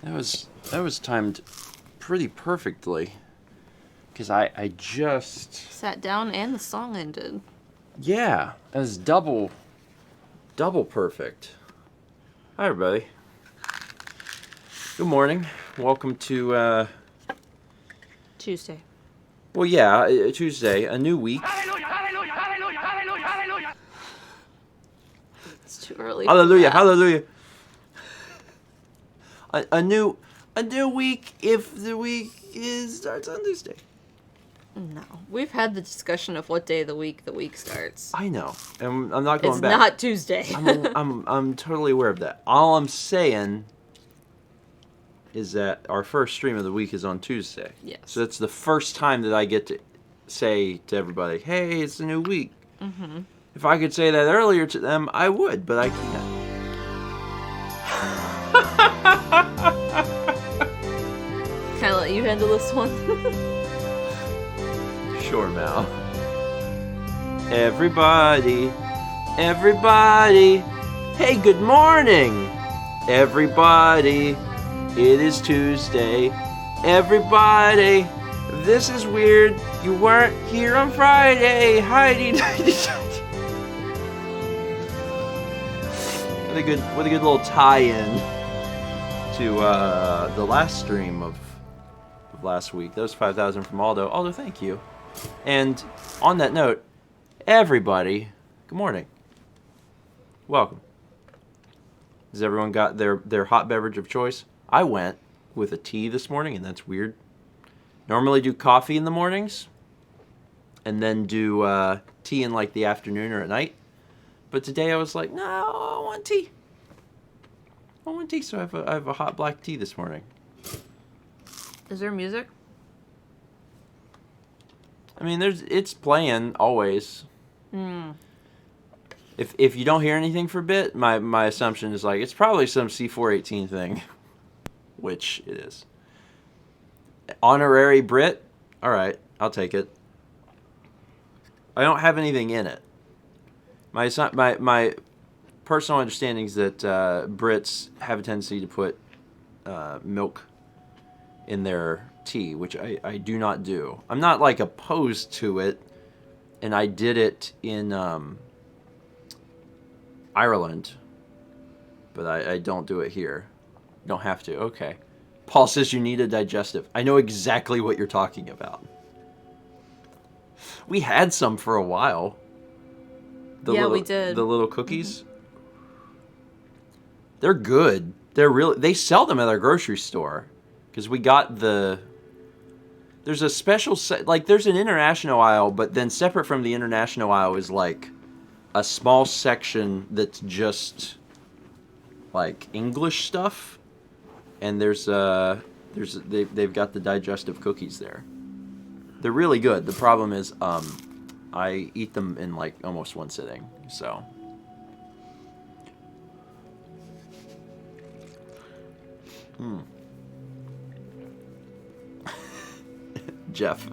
That was timed pretty perfectly. Because I just... Sat down and the song ended. Yeah, that was double perfect. Hi, everybody. Good morning. Welcome to, Tuesday. well, yeah, Tuesday, a new week. Hallelujah, hallelujah, hallelujah, hallelujah, hallelujah. It's too early. Hallelujah, for that. hallelujah. A new week if the week starts on Tuesday. No. We've had the discussion of what day of the week starts. I know, and I'm not going It's back. not Tuesday. I'm totally aware of that. All I'm saying is that our first stream of the week is on Tuesday. Yes. So that's the first time that I get to say to everybody, "Hey, it's a new week." Mm-hmm. If I could say that earlier to them, I would, but I can't. Can I let you handle this one? Sure, Mal. Everybody, hey, good morning, everybody. It is Tuesday. Everybody, this is weird. You weren't here on Friday. Heidi. What a good little tie-in to the last stream of last week. That was 5,000 from Aldo. Aldo, thank you. And on that note, everybody, good morning. Welcome. Has everyone got their hot beverage of choice? I went with a tea this morning, and that's weird. Normally do coffee in the mornings, and then do tea in like the afternoon or at night. But today I was like, no, I want tea. So I have a hot black tea this morning. Is there music? I mean, it's playing always. Hmm. If you don't hear anything for a bit, my assumption is like it's probably some C418 thing, which it is. Honorary Brit, all right, I'll take it. I don't have anything in it. My personal understanding is that Brits have a tendency to put milk in their tea, which I do not do. I'm not like opposed to it, and I did it in Ireland, but I don't do it here. You don't have to. Okay. Paul says you need a digestive. I know exactly what you're talking about. We had some for a while. We did. The little cookies. Mm-hmm. They're good. They sell them at our grocery store. Because we got there's a special, there's an international aisle, but then separate from the international aisle is like a small section that's just like English stuff. And they've got the digestive cookies there. They're really good. The problem is, I eat them in like almost one sitting, so. Jeff.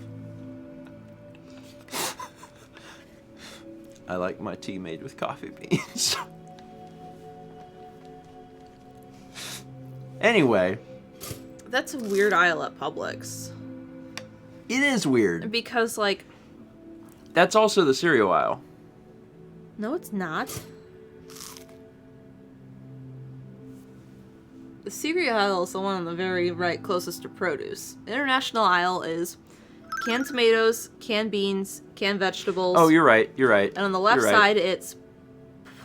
I like my tea made with coffee beans. Anyway. That's a weird aisle at Publix. It is weird. Because, like... That's also the cereal aisle. No, it's not. The cereal aisle is the one on the very right closest to produce. The international aisle is canned tomatoes, canned beans, canned vegetables. Oh, you're right. And on the left side, it's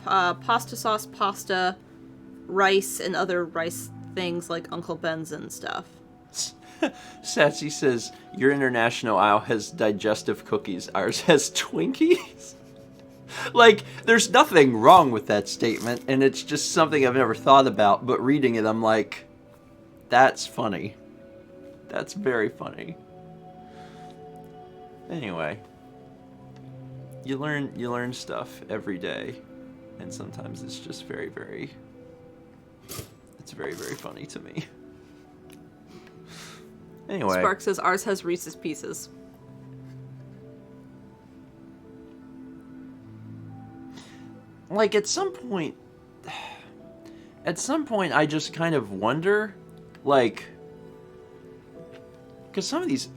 pasta sauce, pasta, rice, and other rice things like Uncle Ben's and stuff. Satsy says, your international aisle has digestive cookies. Ours has Twinkies. Like, there's nothing wrong with that statement, and it's just something I've never thought about, but reading it, I'm like, that's funny. That's very funny. Anyway, you learn stuff every day, and sometimes it's just very, very funny to me. Anyway. Spark says ours has Reese's Pieces. Like, at some point, I just kind of wonder like, because some of these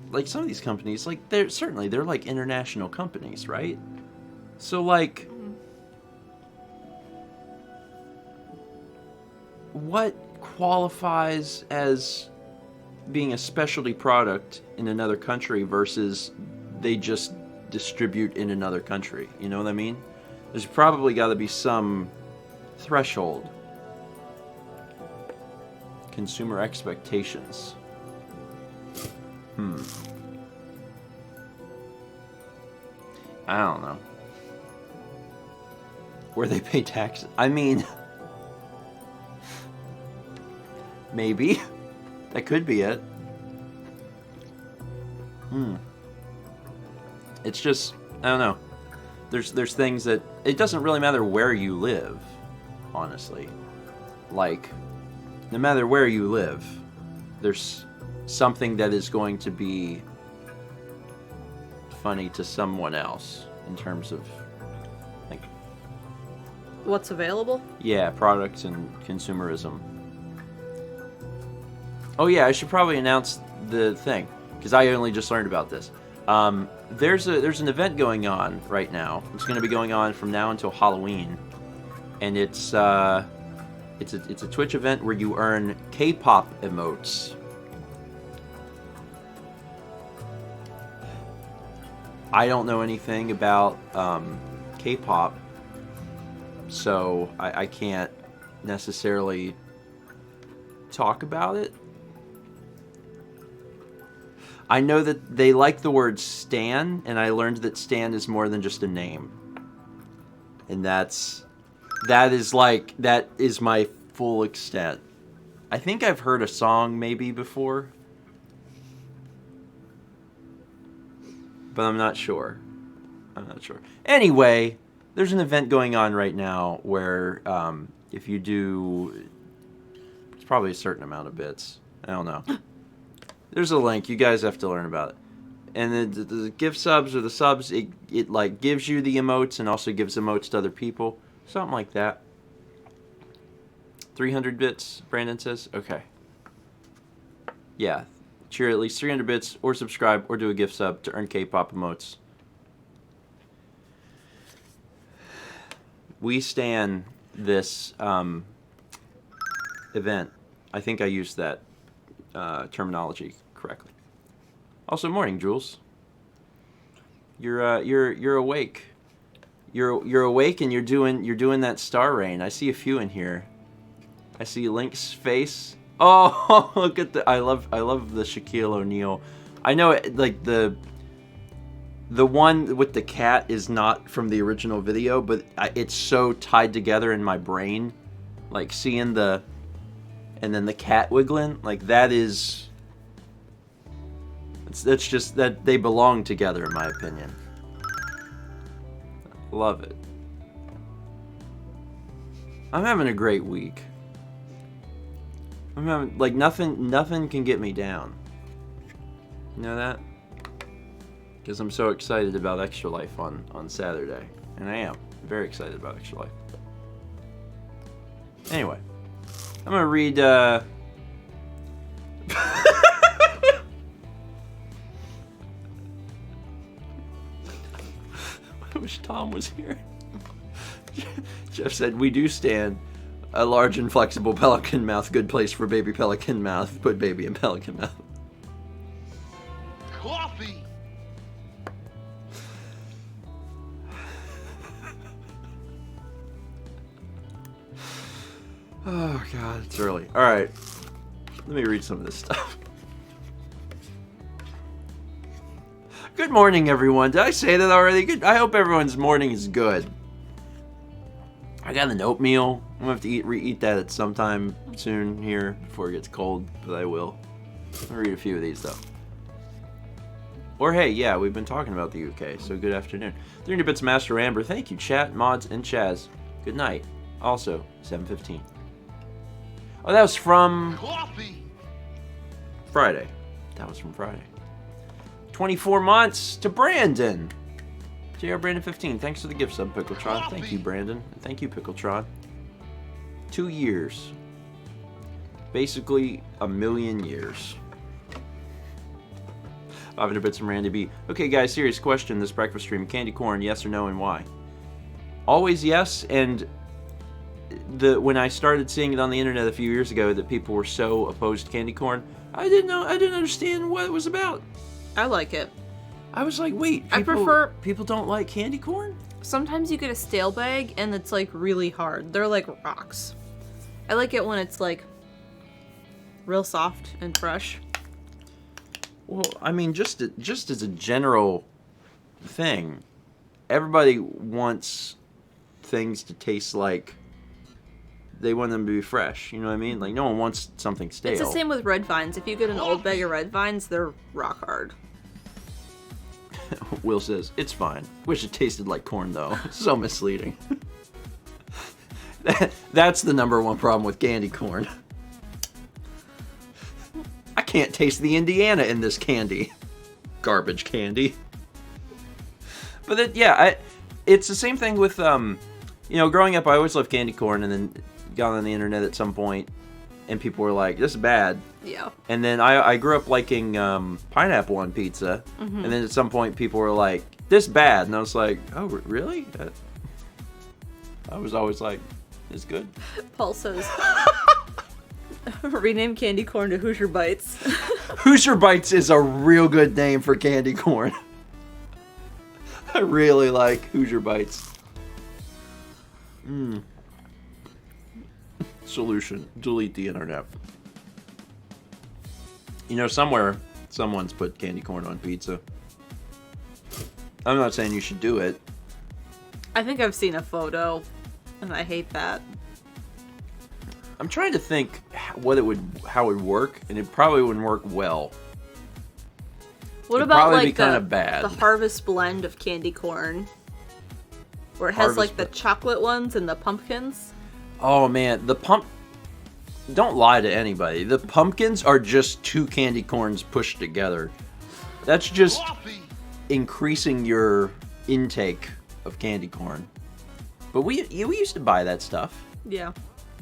companies, like, they're like international companies, right? So like, what qualifies as being a specialty product in another country versus they just distribute in another country? You know what I mean? There's probably got to be some threshold. Consumer expectations. I don't know. Where they pay taxes. I mean, maybe. That could be it. It's just, I don't know. There's things that, it doesn't really matter where you live, honestly. Like, no matter where you live, there's something that is going to be funny to someone else in terms of, like, What's available? yeah, products and consumerism. Oh yeah, I should probably announce the thing, because I only just learned about this. There's an event going on right now. It's going to be going on from now until Halloween, and it's a Twitch event where you earn K-pop emotes. I don't know anything about K-pop, so I can't necessarily talk about it. I know that they like the word stan, and I learned that stan is more than just a name. And that is my full extent. I think I've heard a song maybe before, but I'm not sure. Anyway, there's an event going on right now where if you do, it's probably a certain amount of bits. I don't know. There's a link. You guys have to learn about it. And the gift subs or the subs, it like gives you the emotes and also gives emotes to other people. Something like that. 300 bits, Brandon says. Okay. Yeah. Cheer at least 300 bits or subscribe or do a gift sub to earn K-pop emotes. We stan this event. I think I used that terminology correctly. Also, morning, Jules. You're awake. You're awake and you're doing that star rain. I see a few in here. I see Link's face. Oh, look at I love the Shaquille O'Neal. I know it, like the one with the cat is not from the original video, but it's so tied together in my brain. Like seeing and then the cat wiggling, like that is. That's just that they belong together, in my opinion. Love it. I'm having a great week. I'm having, like, nothing can get me down. You know that? Because I'm so excited about Extra Life on Saturday. And I am very excited about Extra Life. Anyway, I'm gonna read I wish Tom was here. Jeff said, we do stand a large and flexible pelican mouth. Good place for baby pelican mouth. Put baby in pelican mouth. Coffee! Oh, God, it's early. All right. Let me read some of this stuff. Good morning, everyone. Did I say that already? Good. I hope everyone's morning is good. I got an oatmeal. I'm gonna have to re-eat that at some time soon here before it gets cold, but I will. I'll read a few of these though. Or hey, yeah, we've been talking about the UK, so good afternoon. 300 bits Master Amber. Thank you, chat, mods, and Chaz. Good night. Also, 7:15. Oh, that was from Coffee! Friday. That was from Friday. 24 months to Brandon. JR Brandon 15. Thanks for the gift sub, Pickletron. Thank you, Brandon. And thank you, Pickletron. 2 years. Basically, a million years. 500 bits from Randy B. Okay, guys, serious question. This breakfast stream, candy corn, yes or no, and why? Always yes, and when I started seeing it on the internet a few years ago that people were so opposed to candy corn, I didn't understand what it was about. I like it. I was like, wait, people don't like candy corn? Sometimes you get a stale bag and it's like really hard. They're like rocks. I like it when it's like real soft and fresh. Well, I mean, just as a general thing, everybody wants things to taste like they want them to be fresh. You know what I mean? Like, no one wants something stale. It's the same with red vines. If you get an old bag of red vines, they're rock hard. Will says, it's fine. Wish it tasted like corn, though. So misleading. That's the number one problem with candy corn. I can't taste the Indiana in this candy. Garbage candy. But it's the same thing with, growing up, I always loved candy corn, and then got on the internet at some point, and people were like, this is bad. Yeah. And then I grew up liking pineapple on pizza, and then at some point people were like, this bad, and I was like, oh, really? I was always like, it's good. Paul says, rename candy corn to Hoosier Bites. Hoosier Bites is a real good name for candy corn. I really like Hoosier Bites. Solution: delete the internet. Somewhere someone's put candy corn on pizza. I'm not saying you should do it. I think I've seen a photo, and I hate that. I'm trying to think how it would work, and it probably wouldn't work well. What It'd about probably like be kind of bad. The harvest blend of candy corn, where it has like the chocolate ones and the pumpkins? Oh man, don't lie to anybody. The pumpkins are just two candy corns pushed together. That's just increasing your intake of candy corn. But we used to buy that stuff. Yeah.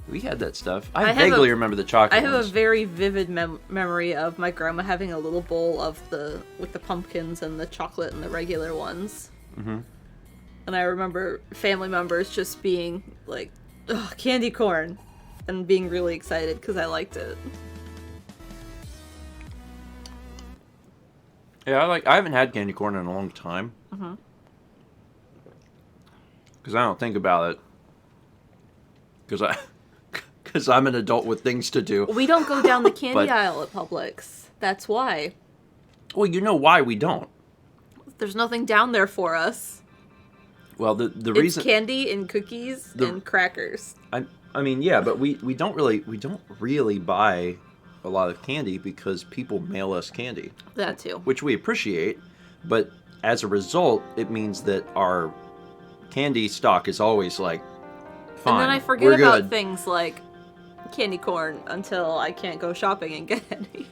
We had that stuff. I vaguely remember the chocolate I have ones. a very vivid memory of my grandma having a little bowl with the pumpkins and the chocolate and the regular ones. Mm-hmm. And I remember family members just being like, ugh, candy corn, and being really excited because I liked it. Yeah, I haven't had candy corn in a long time. Mm-hmm. Because I don't think about it. Because I'm an adult with things to do. We don't go down the candy aisle at Publix. That's why. Well, you know why we don't. There's nothing down there for us. Well, the reason... It's candy and cookies and crackers. I mean, yeah, but we don't really buy a lot of candy because people mail us candy. That too. Which we appreciate, but as a result, it means that our candy stock is always like, fine, and then I forget about things like candy corn until I can't go shopping and get any.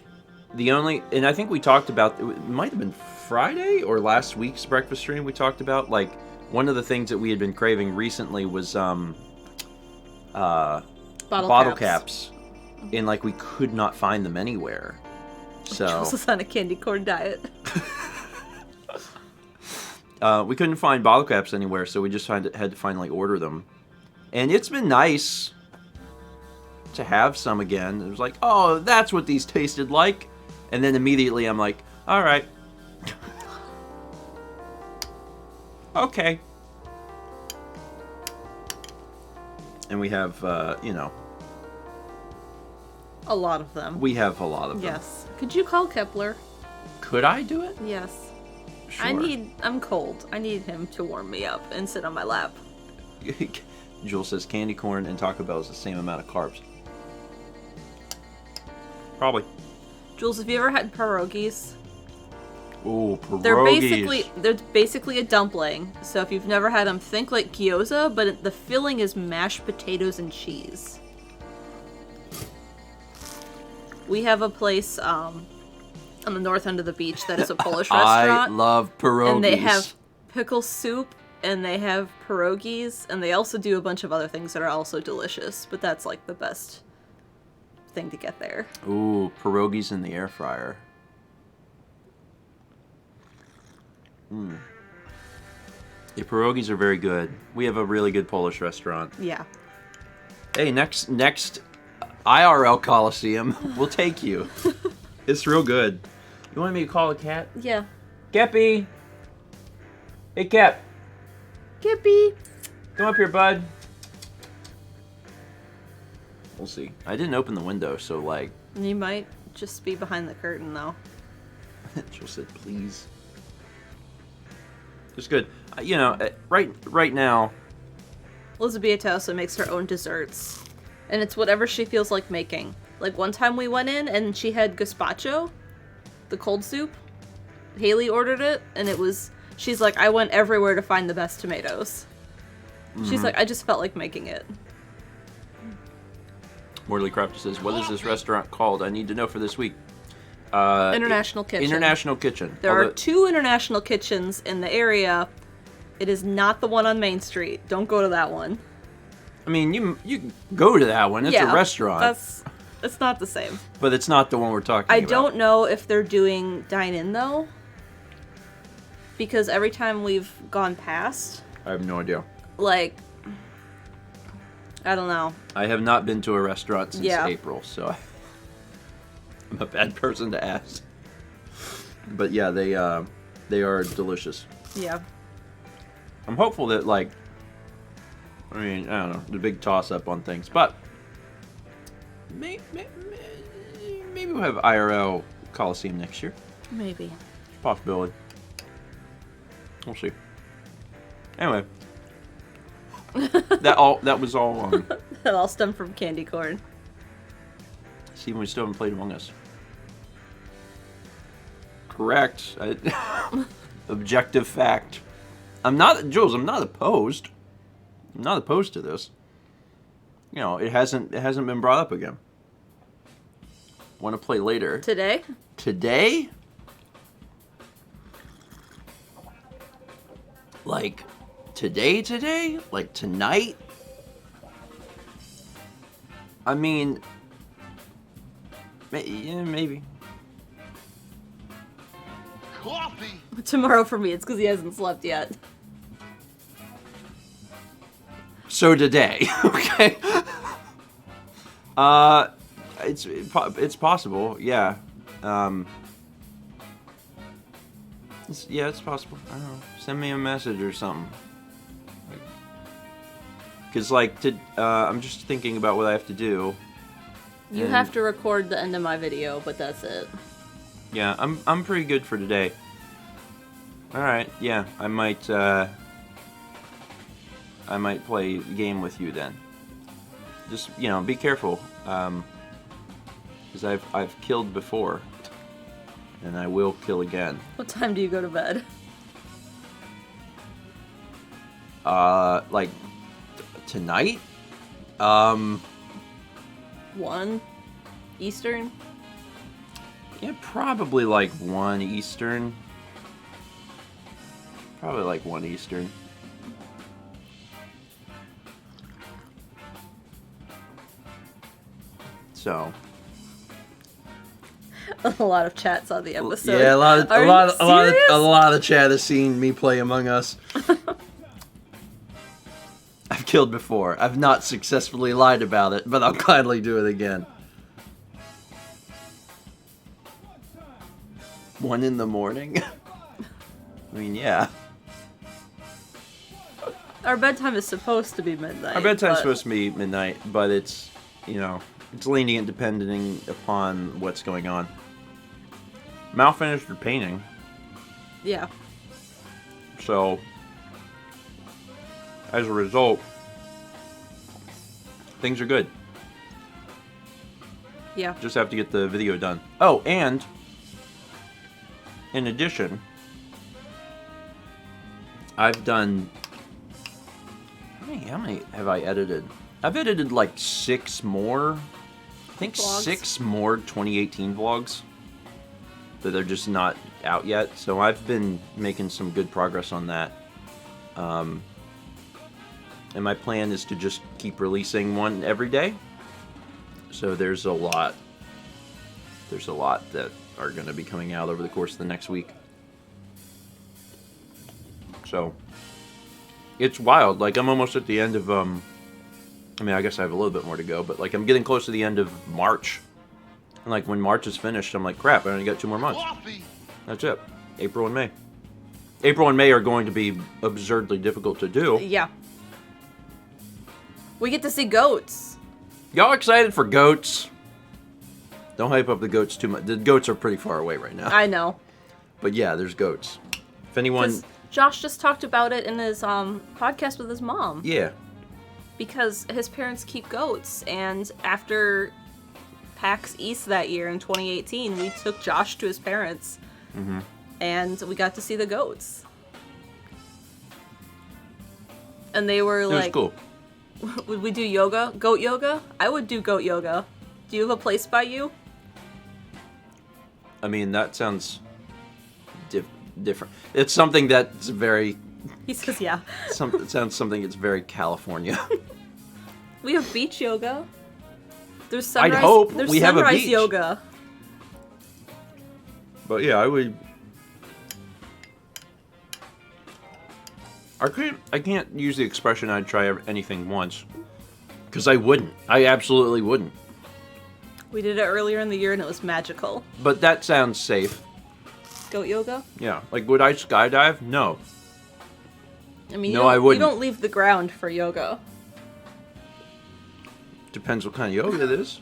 And I think we talked about, it might have been Friday or last week's breakfast stream, we talked about, like, one of the things that we had been craving recently was bottle caps. And, like, we could not find them anywhere. So Jules was on a candy corn diet. We couldn't find bottle caps anywhere, so we just had to finally order them. And it's been nice to have some again. It was like, oh, that's what these tasted like. And then immediately I'm like, all right. Okay. And we have, a lot of them. We have a lot of them. Yes. Could you call Kepler? Could I do it? Yes. Sure. I'm cold. I need him to warm me up and sit on my lap. Jules says candy corn and Taco Bell is the same amount of carbs. Probably. Jules, have you ever had pierogies? Ooh, pierogies. They're basically a dumpling. So if you've never had them, think like gyoza, but the filling is mashed potatoes and cheese. We have a place on the north end of the beach that is a Polish restaurant. I love pierogies. And they have pickle soup, and they have pierogies, and they also do a bunch of other things that are also delicious, but that's like the best thing to get there. Ooh, pierogies in the air fryer. The pierogies are very good. We have a really good Polish restaurant. Yeah. Hey, next IRL Coliseum, we'll take you. It's real good. You want me to call a cat? Yeah. Keppy! Hey, Kep. Kippy. Come up here, bud. We'll see. I didn't open the window, so, like... You might just be behind the curtain, though. Jill said, please. It's good. You know, right now... Elizabeth also makes her own desserts. And it's whatever she feels like making. Like, one time we went in, and she had gazpacho, the cold soup. Haley ordered it, and it was... She's like, I went everywhere to find the best tomatoes. She's like, I just felt like making it. Morley Crafter says, what is this restaurant called? I need to know for this week. International Kitchen. International Kitchen. There are 2 international kitchens in the area. It is not the one on Main Street. Don't go to that one. I mean, you go to that one. It's a restaurant. It's not the same. But it's not the one we're talking about. I don't know if they're doing dine-in, though. Because every time we've gone past... I have no idea. Like... I don't know. I have not been to a restaurant since April, so... I'm a bad person to ask. But yeah, they are delicious. Yeah. I'm hopeful that, like... I mean, I don't know. The big toss-up on things. But... Maybe we'll have IRL Coliseum next year. Maybe. Possibility. We'll see. Anyway. That was all That all stemmed from candy corn. Steven, we still haven't played Among Us. Correct. Objective fact. Jules, I'm not opposed. I'm not opposed to this. You know, it hasn't been brought up again. Want to play later. Today? Today? Like, today? Like, tonight? I mean, yeah, maybe. Coffee. Tomorrow for me, it's because he hasn't slept yet. So today, okay? It's possible, yeah. It's possible. I don't know. Send me a message or something. Because, I'm just thinking about what I have to do. You have to record the end of my video, but that's it. Yeah, I'm pretty good for today. Alright, yeah, I might play a game with you then. Just, you know, be careful. Because I've killed before. And I will kill again. What time do you go to bed? Like, tonight? 1 Eastern? Yeah, probably like 1 Eastern. Probably like 1 Eastern. So... A lot of chats on the episode. Yeah, a lot of chat has seen me play Among Us. I've killed before. I've not successfully lied about it, but I'll gladly do it again. 1 in the morning? I mean, yeah. Our bedtime is supposed to be midnight. Our bedtime's supposed to be midnight, but it's, you know, it's lenient depending upon what's going on. Mal finished her painting. Yeah. So, as a result, things are good. Yeah. Just have to get the video done. Oh, and in addition, I've done... How many have I edited? I've edited like 6 more. I think vlogs. 6 more 2018 vlogs that they're just not out yet. So I've been making some good progress on that. And my plan is to just keep releasing one every day. So there's a lot. There's a lot that are going to be coming out over the course of the next week. So it's wild. Like, I'm almost at the end of, I mean, I guess I have a little bit more to go, but like, I'm getting close to the end of March. And like, when March is finished, I'm like, crap, I only got 2 more months. That's it. April and May. April and May are going to be absurdly difficult to do. Yeah. We get to see goats. Y'all excited for goats? Don't hype up the goats too much. The goats are pretty far away right now. I know. But yeah, there's goats. If anyone... 'Cause Josh just talked about it in his podcast with his mom. Yeah. Because his parents keep goats, and after PAX East that year in 2018, we took Josh to his parents, and we got to see the goats. And they were like, it was cool. Would we do yoga? Goat yoga? I would do goat yoga. Do you have a place by you? I mean, that sounds different. It's something that's very... He says, yeah. It sounds something that's very California. We have beach yoga. There's sunrise, I'd hope there's we have a sunrise beach. yoga. But yeah, I would... I can't use the expression I'd try anything once. Because I wouldn't. I absolutely wouldn't. We did it earlier in the year and it was magical. But that sounds safe. Goat yoga? Yeah. Like, would I skydive? No. I mean, No, I wouldn't. You don't leave the ground for yoga. Depends what kind of yoga it is.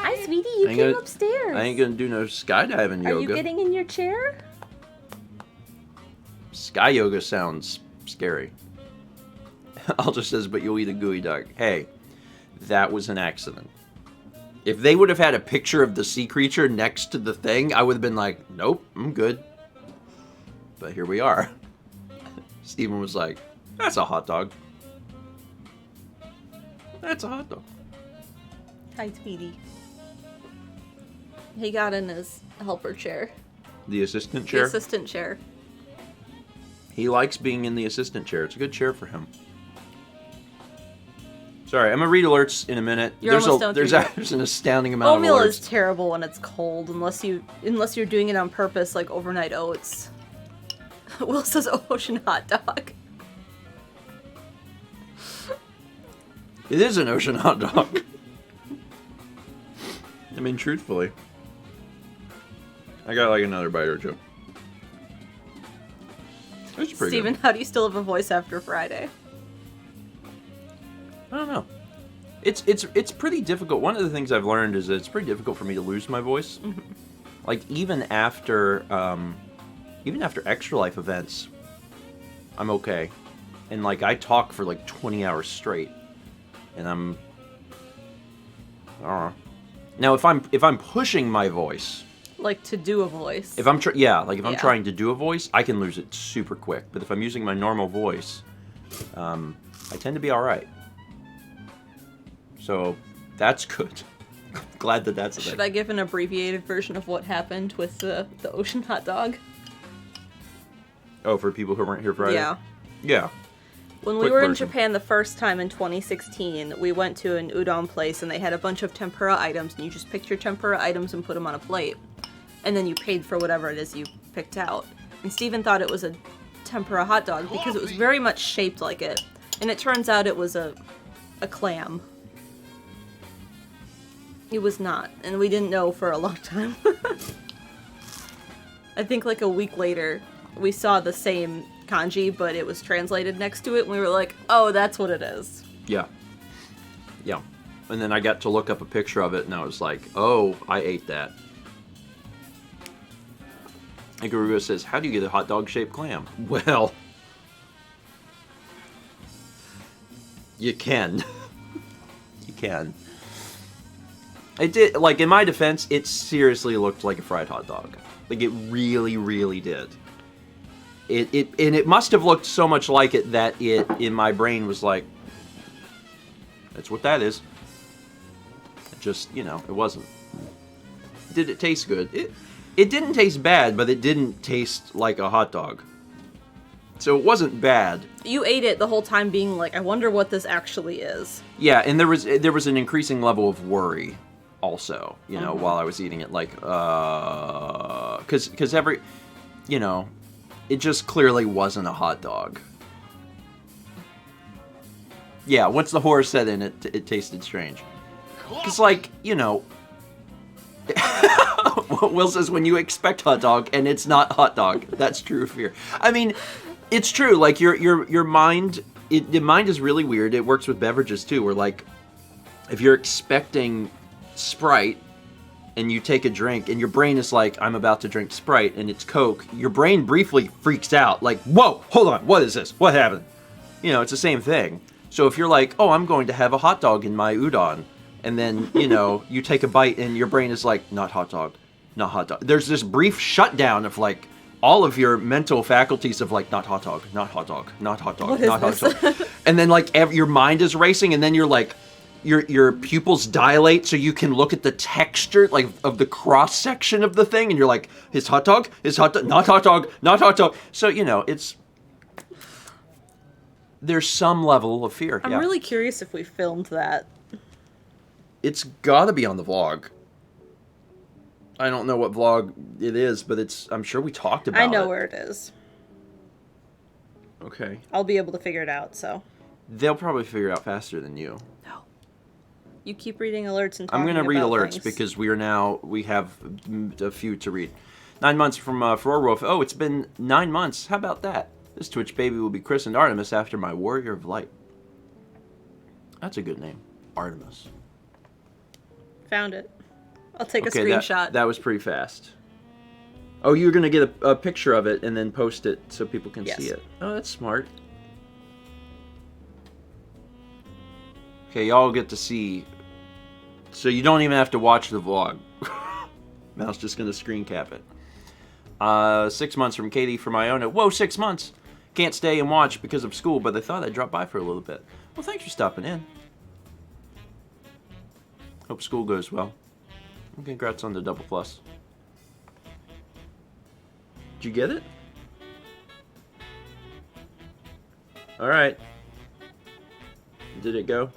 Hi, sweetie. You came upstairs. I ain't gonna do no skydiving yoga. Are you getting in your chair? Sky yoga sounds scary. Alder says, but you'll eat a gooey duck. Hey, that was an accident. If they would have had a picture of the sea creature next to the thing, I would have been like, nope, I'm good. But here we are. Stephen was like, that's a hot dog. That's a hot dog. Hi, sweetie. He got in his helper chair. The assistant chair? The assistant chair. He likes being in the assistant chair. It's a good chair for him. Sorry, I'm gonna read alerts in a minute. There's an astounding amount of oatmeal alerts. is terrible when it's cold, unless you're doing it on purpose, like overnight oats. Will says ocean hot dog. It is an ocean hot dog. I mean, truthfully. I got like another bite or two. That's pretty Steven, good. how do you still have a voice after Friday? I don't know. It's pretty difficult. One of the things I've learned is that it's pretty difficult for me to lose my voice. Like even after Extra Life events, I'm okay. And like I talk for like 20 hours straight, and I don't know. Now if I'm pushing my voice, Like to do a voice. if I'm trying to do a voice, I can lose it super quick. But if I'm using my normal voice, I tend to be all right. So that's good. Glad that that's a thing. Should I give an abbreviated version of what happened with the ocean hot dog? Oh, for people who weren't here Friday? Yeah. Yeah. When we Quick were in version. Japan the first time in 2016, we went to an udon place and they had a bunch of tempura items, and you just picked your tempura items and put them on a plate. And then you paid for whatever it is you picked out. And Steven thought it was a tempura hot dog because it was very much shaped like it. And it turns out it was a clam. It was not, and we didn't know for a long time. I think like a week later, we saw the same kanji, but it was translated next to it, and we were like, oh, that's what it is. Yeah. Yeah. And then I got to look up a picture of it, and I was like, oh, I ate that. Ikaruga says, how do you get a hot dog-shaped clam? Well, you can. You can. It did, like, in my defense, it seriously looked like a fried hot dog. Like, it really, really did. And it must have looked so much like it that it, in my brain, was like, that's what that is. It just, you know, it wasn't. Did it taste good? It didn't taste bad, but it didn't taste like a hot dog. So it wasn't bad. You ate it the whole time being like, I wonder what this actually is. Yeah, and there was an increasing level of worry also, you know, while I was eating it, like, because every, you know, it just clearly wasn't a hot dog. Yeah, once the horror set in, it tasted strange. Because, like, you know, Will says when you expect hot dog and it's not hot dog, that's true fear. I mean, it's true. Like your mind, the mind is really weird. It works with beverages too. Where like, if you're expecting Sprite and you take a drink and your brain is like, I'm about to drink Sprite and it's Coke, your brain briefly freaks out. Like, whoa, hold on, what is this? What happened? You know, it's the same thing. So if you're like, oh, I'm going to have a hot dog in my udon, and then, you know, you take a bite and your brain is like, not hot dog, not hot dog. There's this brief shutdown of like all of your mental faculties of like, not hot dog, not hot dog, not hot dog, not hot dog. And then like your mind is racing, and then you're like, your pupils dilate so you can look at the texture like of the cross section of the thing, and you're like, is hot dog, not hot dog, not hot dog. So, you know, there's some level of fear. I'm really curious if we filmed that. It's gotta be on the vlog. I don't know what vlog it is, but I'm sure we talked about it. I know where it is. Okay. I'll be able to figure it out, so. They'll probably figure it out faster than you. No. You keep reading alerts and talking I'm gonna read about alerts things. because we have a few to read. 9 months from Wolf. Oh, it's been 9 months. How about that? This Twitch baby will be christened Artemis after my Warrior of Light. That's a good name. Artemis. Found it. I'll take a screenshot. That was pretty fast. Oh, you're going to get a picture of it and then post it so people can see it. Oh, that's smart. Okay, y'all get to see. So you don't even have to watch the vlog. Mal's just going to screen cap it. 6 months from Katie from Iona. Whoa, 6 months. Can't stay and watch because of school, but I thought I'd drop by for a little bit. Well, thanks for stopping in. Hope school goes well. And congrats on the double plus. Did you get it? Alright. Did it go?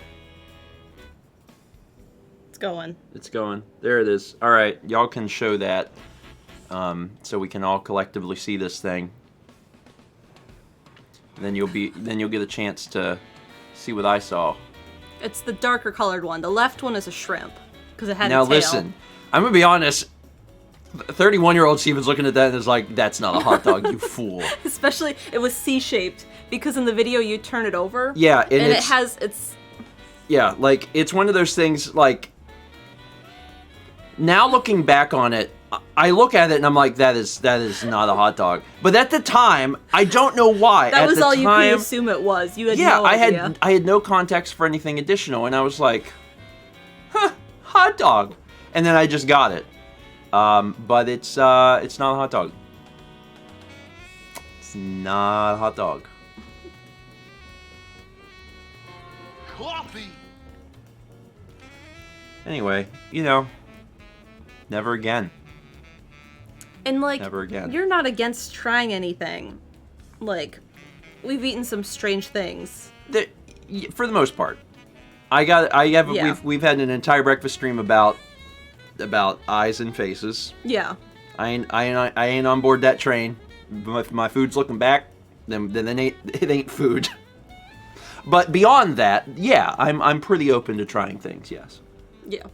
It's going. It's going. There it is. Alright, y'all can show that. So we can all collectively see this thing. And then you'll get a chance to see what I saw. It's the darker colored one. The left one is a shrimp because it had a Now tail. listen, I'm gonna be honest. 31-year-old Steven's looking at that and is like, "That's not a hot dog, you fool." Especially, it was C-shaped because in the video you turn it over. Yeah, and it's. Yeah, like it's one of those things. Like now looking back on it, I look at it and I'm like, that is not a hot dog. But at the time, I don't know why. That was all you could assume it was. You had no idea. I had no context for anything additional, and I was like, huh, hot dog. And then I just got it. But it's not a hot dog. It's not a hot dog. Coffee. Anyway, you know, never again. And like, Never again. You're not against trying anything. Like, we've eaten some strange things. For the most part, we've had an entire breakfast stream about eyes and faces. Yeah. I ain't on board that train. If my food's looking back, then it ain't food. But beyond that, yeah, I'm pretty open to trying things. Yes. Yeah.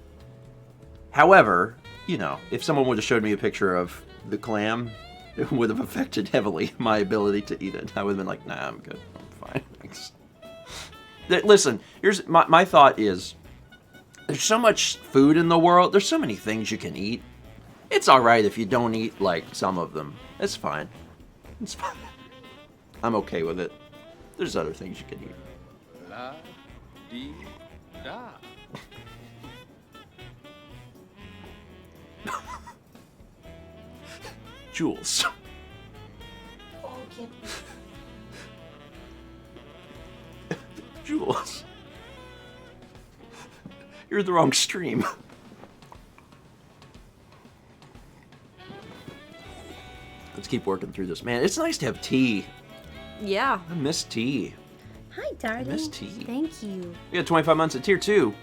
However, you know, if someone would have showed me a picture of the clam, it would have affected heavily my ability to eat it. I would have been like, nah, I'm good. I'm fine. Thanks. Listen, here's my thought is, there's so much food in the world. There's so many things you can eat. It's all right if you don't eat, like, some of them. It's fine. It's fine. I'm okay with it. There's other things you can eat. La di da. Jules. Jules. You're in the wrong stream. Let's keep working through this. Man, it's nice to have tea Yeah. I miss T. Hi, darling. Miss T. Thank you. We got 25 months at Tier 2.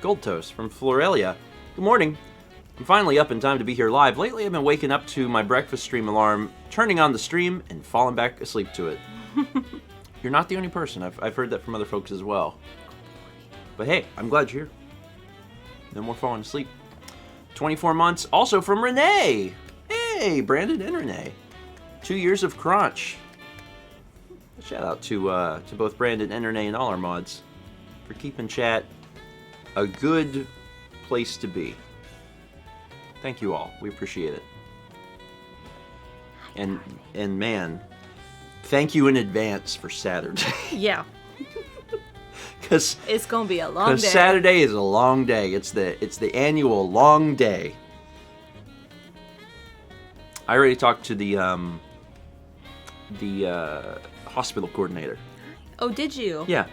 Gold Toast from Florelia. Good morning. I'm finally up in time to be here live. Lately, I've been waking up to my breakfast stream alarm, turning on the stream, and falling back asleep to it. You're not the only person. I've heard that from other folks as well. But hey, I'm glad you're here. No more falling asleep. 24 months, also from Renee. Hey, Brandon and Renee. 2 years of crunch. Shout out to both Brandon and Renee and all our mods for keeping chat a good place to be. Thank you all. We appreciate it. And man, thank you in advance for Saturday. Yeah. Because It's gonna be a long day. Saturday is a long day. It's the annual long day. I already talked to the hospital coordinator. Oh, did you? Yeah.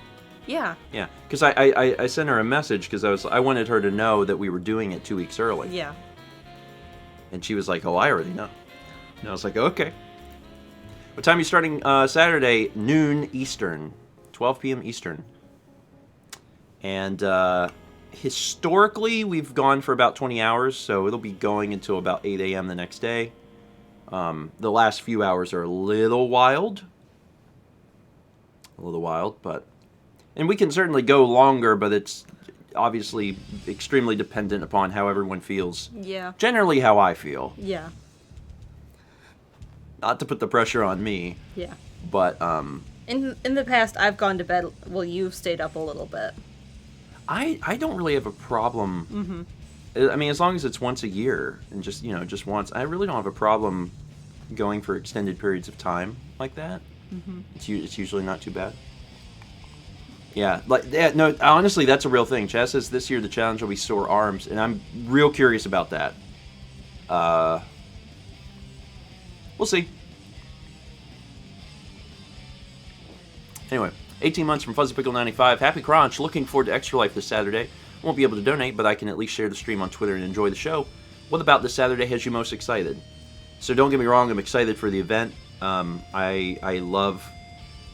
Yeah. Yeah, because I sent her a message because I wanted her to know that we were doing it 2 weeks early. Yeah. And she was like, oh, I already know. And I was like, okay. What time are you starting Saturday? Noon Eastern. 12 p.m. Eastern. And historically, we've gone for about 20 hours, so it'll be going until about 8 a.m. the next day. The last few hours are a little wild. But... And we can certainly go longer, but it's obviously extremely dependent upon how everyone feels. Yeah. Generally how I feel. Yeah. Not to put the pressure on me, Yeah. but In the past, I've gone to bed. Well, you've stayed up a little bit. I don't really have a problem. Mm-hmm. I mean, as long as it's once a year and just once, I really don't have a problem going for extended periods of time like that. Mm-hmm. It's usually not too bad. Yeah, no, honestly, that's a real thing. Chaz says this year the challenge will be sore arms, and I'm real curious about that. We'll see. Anyway, 18 months from Fuzzy Pickle 95. Happy Crunch. Looking forward to Extra Life this Saturday. Won't be able to donate, but I can at least share the stream on Twitter and enjoy the show. What about this Saturday has you most excited? So don't get me wrong, I'm excited for the event. I love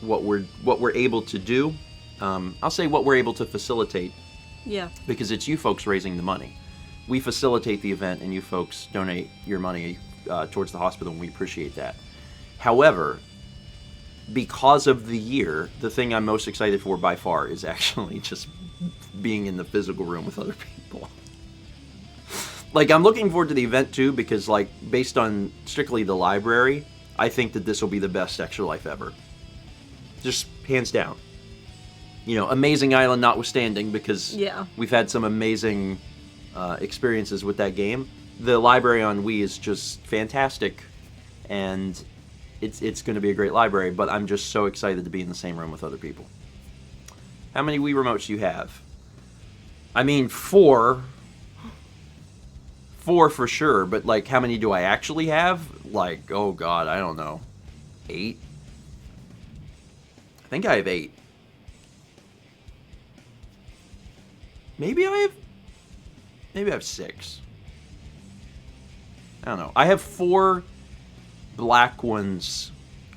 what we're able to do. I'll say what we're able to facilitate. Yeah. Because it's you folks raising the money. We facilitate the event, and you folks donate your money towards the hospital, and we appreciate that. However, because of the year, the thing I'm most excited for by far is actually just being in the physical room with other people. Like, I'm looking forward to the event too, because like based on strictly the library, I think that this will be the best Extra Life ever. Just hands down. You know, Amazing Island notwithstanding, because we've had some amazing experiences with that game. The library on Wii is just fantastic, and it's going to be a great library, but I'm just so excited to be in the same room with other people. How many Wii remotes do you have? I mean, 4. 4 for sure, but like, how many do I actually have? Like, oh god, I don't know. 8? I think I have 8. Maybe I have 6. I don't know. I have 4 black ones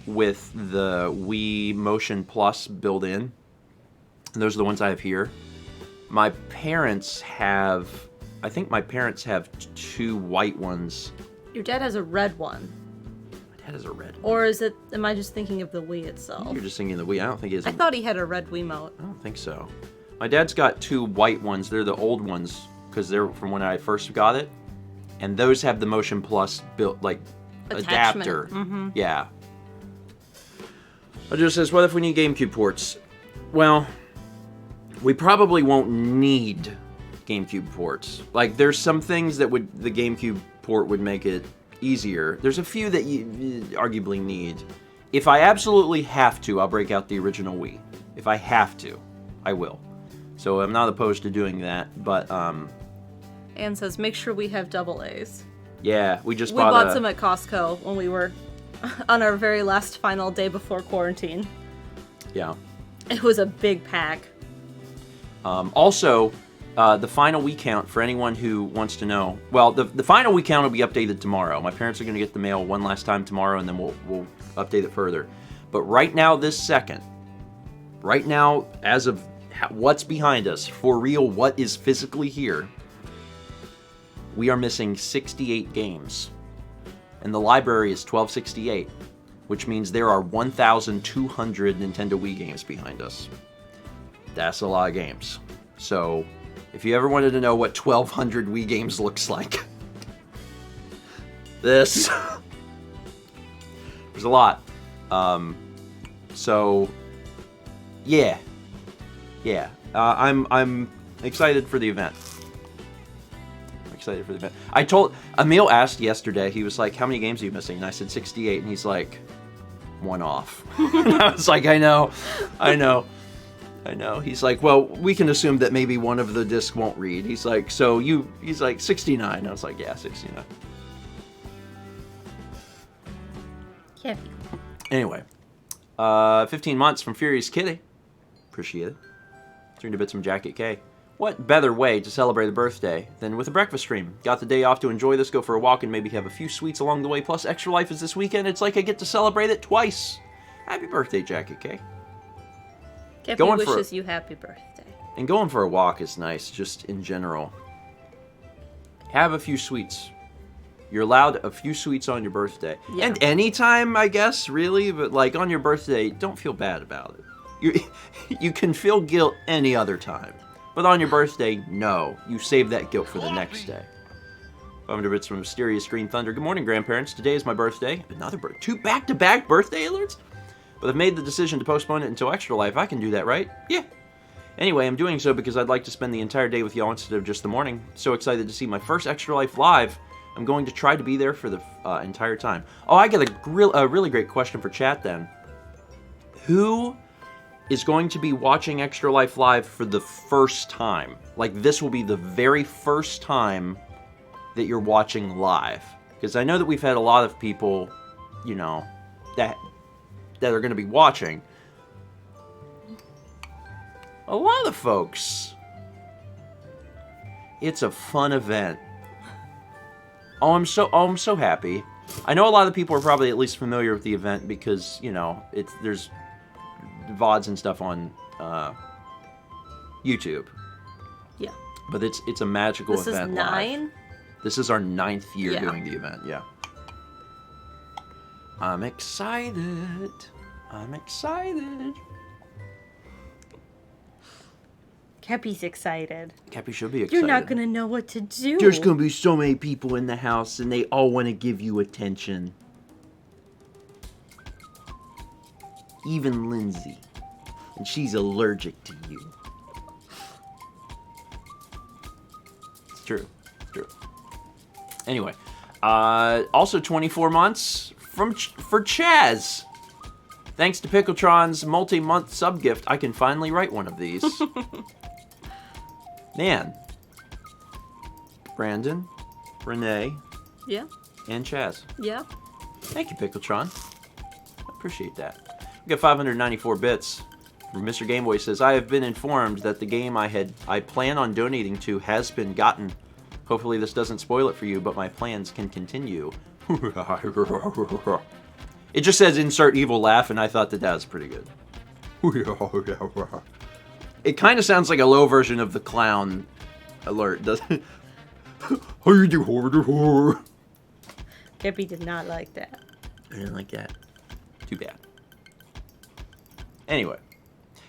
with the Wii Motion Plus built in. And those are the ones I have here. My parents have... I think my parents have 2 white ones. Your dad has a red one. My dad has a red one. Or is it... Am I just thinking of the Wii itself? You're just thinking of the Wii. I don't think he has... I thought he had a red Wiimote. I don't think so. My dad's got 2 white ones. They're the old ones, because they're from when I first got it. And those have the Motion Plus built, like, Attachment. adapter. Mm-hmm. Yeah. It just says, what if we need GameCube ports? Well, we probably won't need GameCube ports. Like, there's some things that the GameCube port would make it easier. There's a few that you arguably need. If I absolutely have to, I'll break out the original Wii. If I have to, I will. So I'm not opposed to doing that, but Anne says, make sure we have double A's. yeah, we bought some at Costco when we were on our very last final day before quarantine. Yeah. It was a big pack. Also, the final Wii count, for anyone who wants to know, well, the final Wii count will be updated tomorrow. My parents are going to get the mail one last time tomorrow, and then we'll update it further. But right now, this second, right now, as of what's behind us, for real, what is physically here, we are missing 68 games. And the library is 1268, which means there are 1,200 Nintendo Wii games behind us. That's a lot of games. So, if you ever wanted to know what 1,200 Wii games looks like, this. There's a lot. So, yeah. Yeah. I'm excited for the event. Excited for the event. I told Emil asked yesterday, he was like, how many games are you missing? And I said 68, and he's like, one off. And I was like, I know. He's like, well, we can assume that maybe one of the discs won't read. He's like, he's like 69. I was like, yeah, 69. Yeah. Anyway, 15 months from Furious Kitty. Appreciate it. 300 bits from Jacket K. What better way to celebrate a birthday than with a breakfast stream? Got the day off to enjoy this, go for a walk, and maybe have a few sweets along the way. Plus, Extra Life is this weekend. It's like I get to celebrate it twice. Happy birthday, Jacket K. Cappy wishes you happy birthday. And going for a walk is nice, just in general. Have a few sweets. You're allowed a few sweets on your birthday. Yeah. And anytime, I guess, really, but like on your birthday, don't feel bad about it. You can feel guilt any other time. But on your birthday, no. You save that guilt for the next day. 500 bits from Mysterious Green Thunder. Good morning, grandparents. Today is my birthday. Another two back-to-back birthday alerts? But I've made the decision to postpone it until Extra Life. I can do that, right? Yeah. Anyway, I'm doing so because I'd like to spend the entire day with y'all instead of just the morning. So excited to see my first Extra Life live. I'm going to try to be there for the entire time. Oh, I got a really great question for chat then. Who is going to be watching Extra Life Live for the first time? Like, this will be the very first time that you're watching live. Because I know that we've had a lot of people, you know, that are going to be watching. A lot of folks. It's a fun event. Oh, I'm so happy. I know a lot of people are probably at least familiar with the event because, you know, there's VODs and stuff on YouTube. Yeah. But it's a magical event. This is 9? Live. This is our 9th year doing the event, yeah. I'm excited. Cappy's excited. Cappy should be excited. You're not gonna know what to do. There's gonna be so many people in the house and they all want to give you attention. Even Lindsay. And she's allergic to you. It's true. Anyway. Also 24 months for Chaz. Thanks to Pickletron's multi-month sub-gift, I can finally write one of these. Man. Brandon, Renee, yeah, and Chaz. Yeah. Thank you, Pickletron. I appreciate that. We got 594 bits. Mr. Gameboy says, I have been informed that the game I plan on donating to has been gotten. Hopefully this doesn't spoil it for you, but my plans can continue. It just says insert evil laugh, and I thought that was pretty good. It kind of sounds like a low version of the clown alert, doesn't it? Cappy did not like that. I didn't like that. Too bad. Anyway,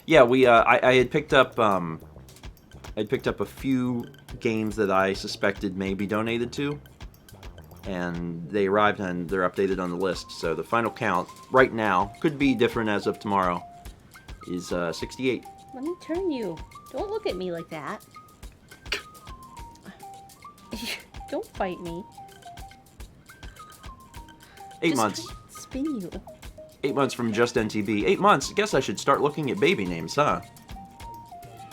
yeah, I had picked up a few games that I suspected may be donated to, and they arrived and they're updated on the list. So the final count right now could be different as of tomorrow. Is 68. Let me turn you. Don't look at me like that. Don't fight me. 8 months. Spin you. 8 months from Just NTB. 8 months. Guess I should start looking at baby names, huh?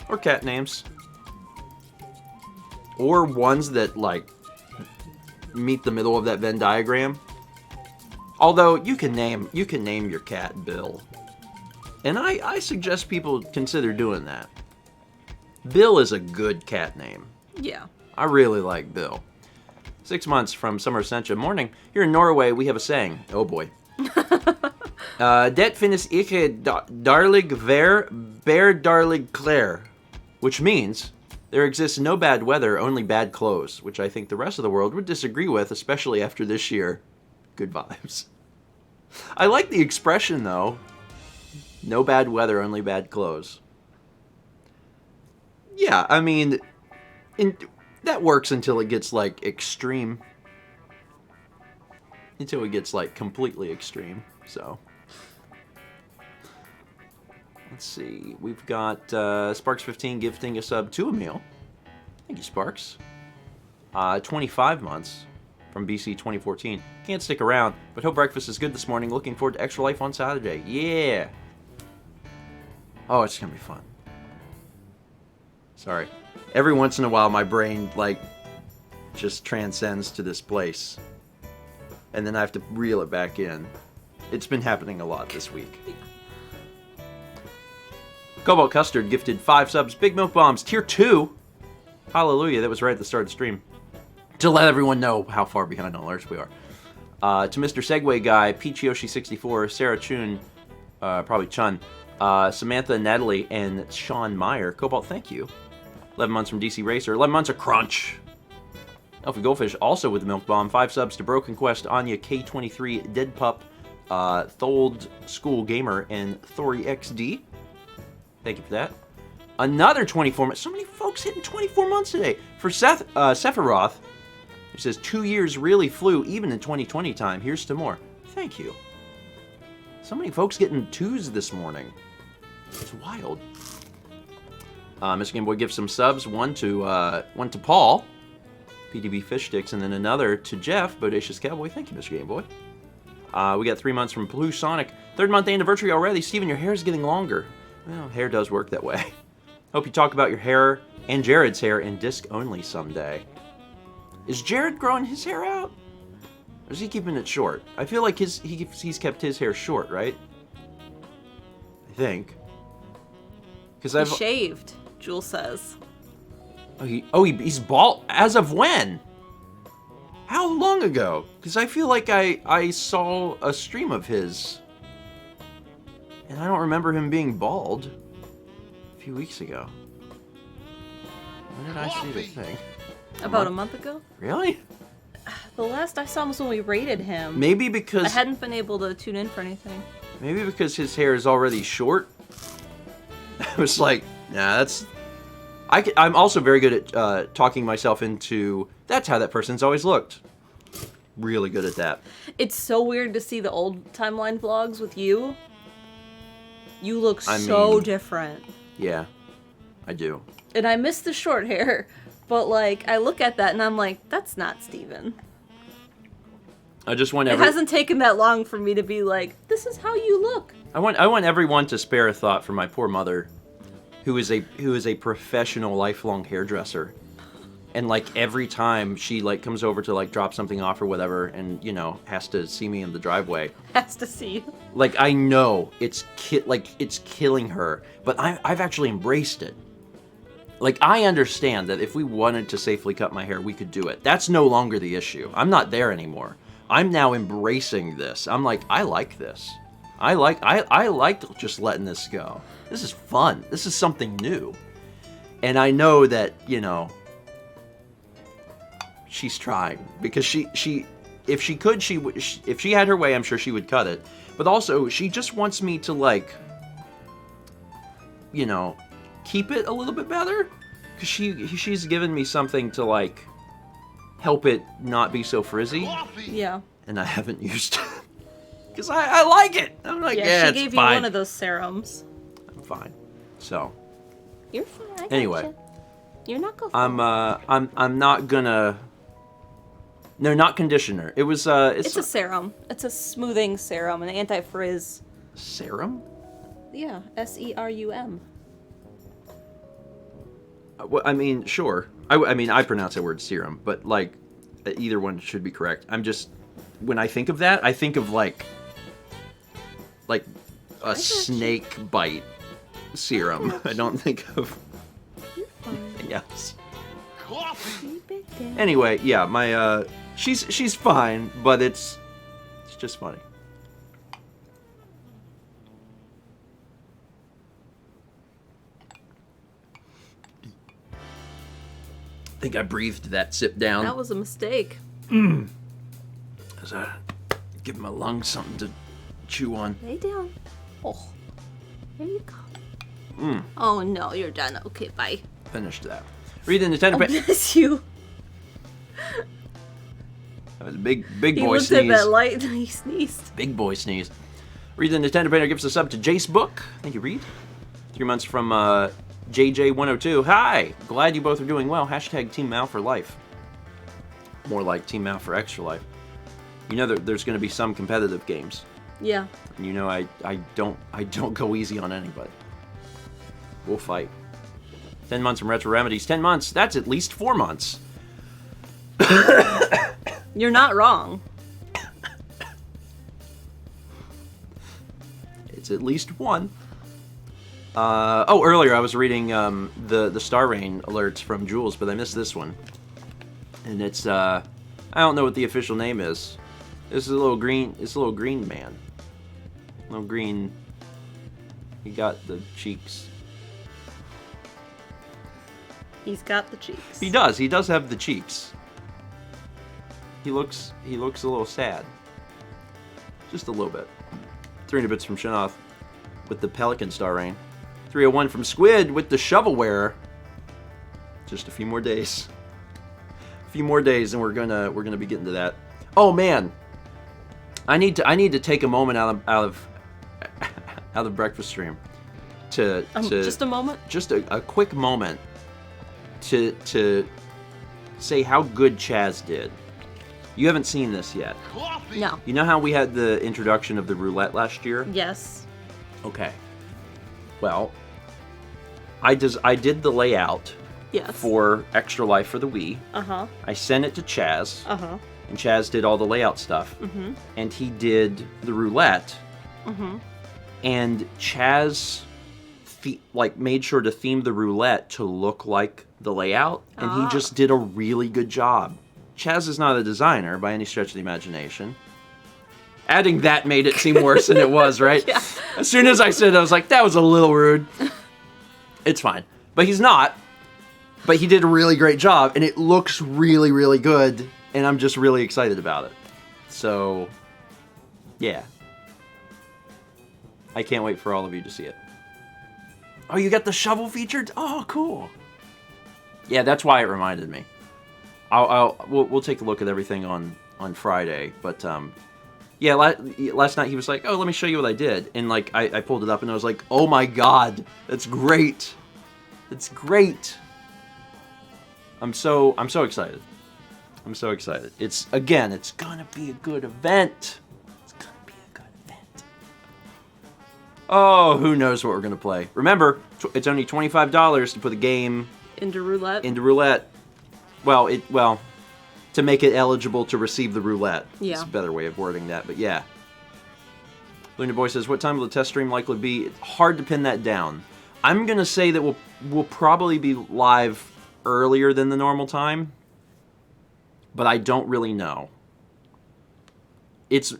Or cat names. Or ones that, like, meet the middle of that Venn diagram. Although, you can name your cat Bill. And I suggest people consider doing that. Bill is a good cat name. Yeah. I really like Bill. 6 months from Summer Sencha. Morning. Here in Norway, we have a saying. Oh boy. Det finnes ikke darlig vær, bare darlig klær. Which means there exists no bad weather, only bad clothes, which I think the rest of the world would disagree with, especially after this year. Good vibes. I like the expression, though. No bad weather, only bad clothes. Yeah, I mean, that works until it gets, like, extreme. Until it gets, like, completely extreme, so. Let's see. We've got Sparks15 gifting a sub to Emil. Thank you, Sparks. 25 months from BC 2014. Can't stick around, but hope breakfast is good this morning. Looking forward to Extra Life on Saturday. Yeah! Oh, it's gonna be fun. Sorry. Every once in a while, my brain, like, just transcends to this place. And then I have to reel it back in. It's been happening a lot this week. Cobalt Custard gifted 5 subs. Big Milk Bombs, tier 2. Hallelujah, that was right at the start of the stream. To let everyone know how far behind on alerts we are. To Mr. Segway Guy, Peach Yoshi64, Sarah Chun, probably Chun, Samantha Natalie, and Sean Meyer. Cobalt, thank you. 11 months from DC Racer. 11 months of Crunch. Elfie Goldfish, also with the Milk Bomb. 5 subs to Broken Quest, Anya K23, Dead Pup, Thold School Gamer, and Thori XD. Thank you for that. Another 24 months. So many folks hitting 24 months today. For Sephiroth, who says 2 years really flew, even in 2020 time. Here's to more. Thank you. So many folks getting 2s this morning. It's wild. Mr. Game Boy gives some subs. One to Paul, PDB Fish Sticks, and then another to Jeff, Bodacious Cowboy. Thank you, Mr. Game Boy. We got 3 months from Blue Sonic. 3rd month anniversary already. Steven, your hair is getting longer. Well, hair does work that way. Hope you talk about your hair and Jared's hair in disc only someday. Is Jared growing his hair out? Or is he keeping it short? I feel like he's kept his hair short, right? I think. Because He's shaved, Jules says. He's bald. As of when? How long ago? Because I feel like I saw a stream of his, and I don't remember him being bald a few weeks ago. When did I see the thing? About a month ago? Really? The last I saw was when we rated him. Maybe because I hadn't been able to tune in for anything. Maybe because his hair is already short. I was like, nah, that's... I'm also very good at talking myself into, that's how that person's always looked. Really good at that. It's so weird to see the old timeline vlogs with you. You look so different. Yeah, I do. And I miss the short hair, but like I look at that and I'm like, that's not Steven. I just want It hasn't taken that long for me to be like, this is how you look. I want everyone to spare a thought for my poor mother, who is a professional lifelong hairdresser. And like every time she like comes over to like drop something off or whatever, and you know has to see me in the driveway. Has to see you. Like I know it's killing her, but I've actually embraced it. Like I understand that if we wanted to safely cut my hair, we could do it. That's no longer the issue. I'm not there anymore. I'm now embracing this. I'm like, I like this. I like just letting this go. This is fun. This is something new. And I know that, you know, she's trying because she if she could, if she had her way, I'm sure she would cut it. But also, she just wants me to like, you know, keep it a little bit better, because she's given me something to like help it not be so frizzy. Yeah. And I haven't used it because I like it. I'm like, yeah, she it's gave fine. you one of those serums. I'm fine. So. You're fine. Anyway. You're not going. I'm not gonna. No, not conditioner. It was It's a serum. It's a smoothing serum, an anti-frizz. Serum? Yeah, SERUM. Well, I mean, sure. I mean, I pronounce that word serum, but like, either one should be correct. I'm just, when I think of that, I think of like a snake bite serum. I don't think of anything else. Anyway, yeah, my she's fine, but it's just funny. think I breathed that sip down. That was a mistake. As I give my lungs something to chew on. Lay down. Oh. There you go. Oh no, you're done. Okay, bye. Finished that. Read the Nintendo page. Bless you. That was a big He boy looked at sneeze. that light and he sneezed. Big boy sneeze. Read the Nintendo Painter gives us up to Jace Book. Thank you, Reed. 3 months from JJ102. Hi! Glad you both are doing well. Hashtag Team Mal for life. More like Team Mal for extra life. You know that there's going to be some competitive games. Yeah. And you know I don't go easy on anybody. We'll fight. 10 months from Retro Remedies. 10 months. That's at least 4 months. You're not wrong. It's at least one. Earlier I was reading the Star Rain alerts from Jules, but I missed this one. And it's I don't know what the official name is. This is a little green. It's a little green man. Little green. He got the cheeks. He's got the cheeks. He does. He does have the cheeks. He looks a little sad. Just a little bit. 300 bits from Shinoth with the Pelican Star Rain. 301 from Squid with the shovelware. Just a few more days. A few more days and we're gonna be getting to that. Oh man. I need to take a moment out of breakfast stream to just a moment. Just a quick moment to say how good Chaz did. You haven't seen this yet. Coffee. No. You know how we had the introduction of the roulette last year? Yes. Okay. Well, I did the layout Yes. for Extra Life for the Wii. Uh-huh. I sent it to Chaz, Uh-huh. and Chaz did all the layout stuff. Mm-hmm. And he did the roulette. Mm-hmm. And Chaz made sure to theme the roulette to look like the layout, and he just did a really good job. Chaz is not a designer by any stretch of the imagination. Adding that made it seem worse than it was, right? Yeah. As soon as I said it, I was like, that was a little rude. It's fine. But he's not. But he did a really great job, and it looks really, really good, and I'm just really excited about it. So, yeah. I can't wait for all of you to see it. Oh, you got the shovel featured? Oh, cool. Yeah, that's why it reminded me. We'll take a look at everything on Friday, but yeah, last night he was like, oh, let me show you what I did, and like I pulled it up and I was like, oh my god, that's great. That's great. I'm so excited. I'm so excited. It's gonna be a good event. It's gonna be a good event. Oh, who knows what we're gonna play? Remember, it's only $25 to put the game Into roulette. into roulette. Well, to make it eligible to receive the roulette. Yeah. It's a better way of wording that, but yeah. Luna Boy says, what time will the test stream likely be? It's hard to pin that down. I'm gonna say that we'll probably be live earlier than the normal time, but I don't really know. Here's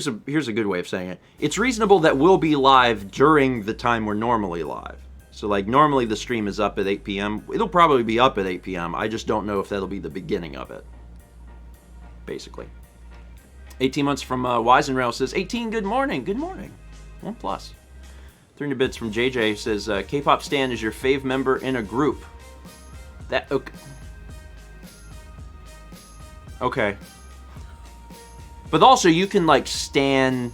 a good way of saying it. It's reasonable that we'll be live during the time we're normally live. So, like, normally the stream is up at 8 p.m. It'll probably be up at 8 p.m. I just don't know if that'll be the beginning of it. Basically. 18 months from Weisenrail says, 18, good morning. Good morning. 1+. 300 bits from JJ says, K-pop Stan is your fave member in a group. That, okay. Okay. But also, you can, like, stan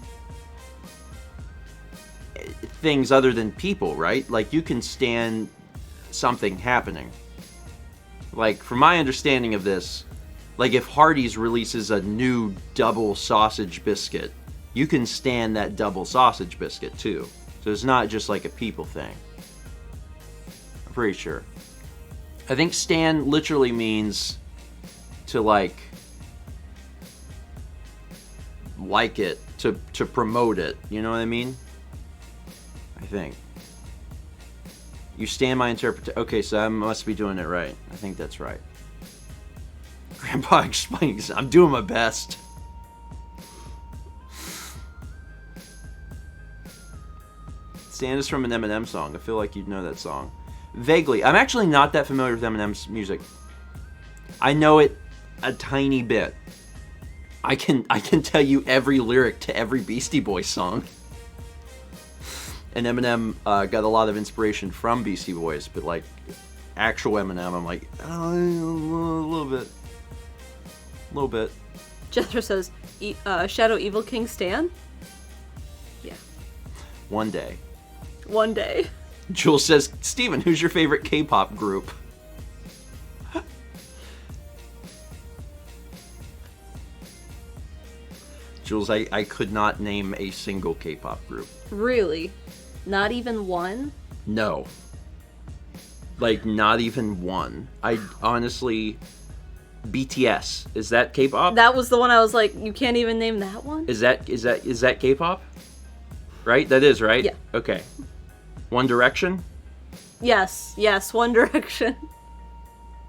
things other than people, right? Like, you can stand something happening. Like, from my understanding of this, like, if Hardee's releases a new double sausage biscuit, you can stand that double sausage biscuit, too. So it's not just, like, a people thing. I'm pretty sure. I think stan literally means to, like it, to promote it. You know what I mean? I think. You stand my interpretation. Okay, so I must be doing it right. I think that's right. Grandpa explains, I'm doing my best. Stand is from an Eminem song. I feel like you'd know that song. Vaguely. I'm actually not that familiar with Eminem's music. I know it a tiny bit. I can tell you every lyric to every Beastie Boys song. And Eminem got a lot of inspiration from Beastie Boys, but like actual Eminem, I'm like, oh, a little bit. Jethro says, Shadow Evil King Stan? Yeah. One day. One day. Jules says, Steven, who's your favorite K-pop group? Jules, I could not name a single K-pop group. Really? Not even one? No. Like, not even one. I honestly... BTS. Is that K-pop? That was the one I was like, you can't even name that one? Is that K-pop? Right? That is, right? Yeah. Okay. One Direction? Yes, One Direction.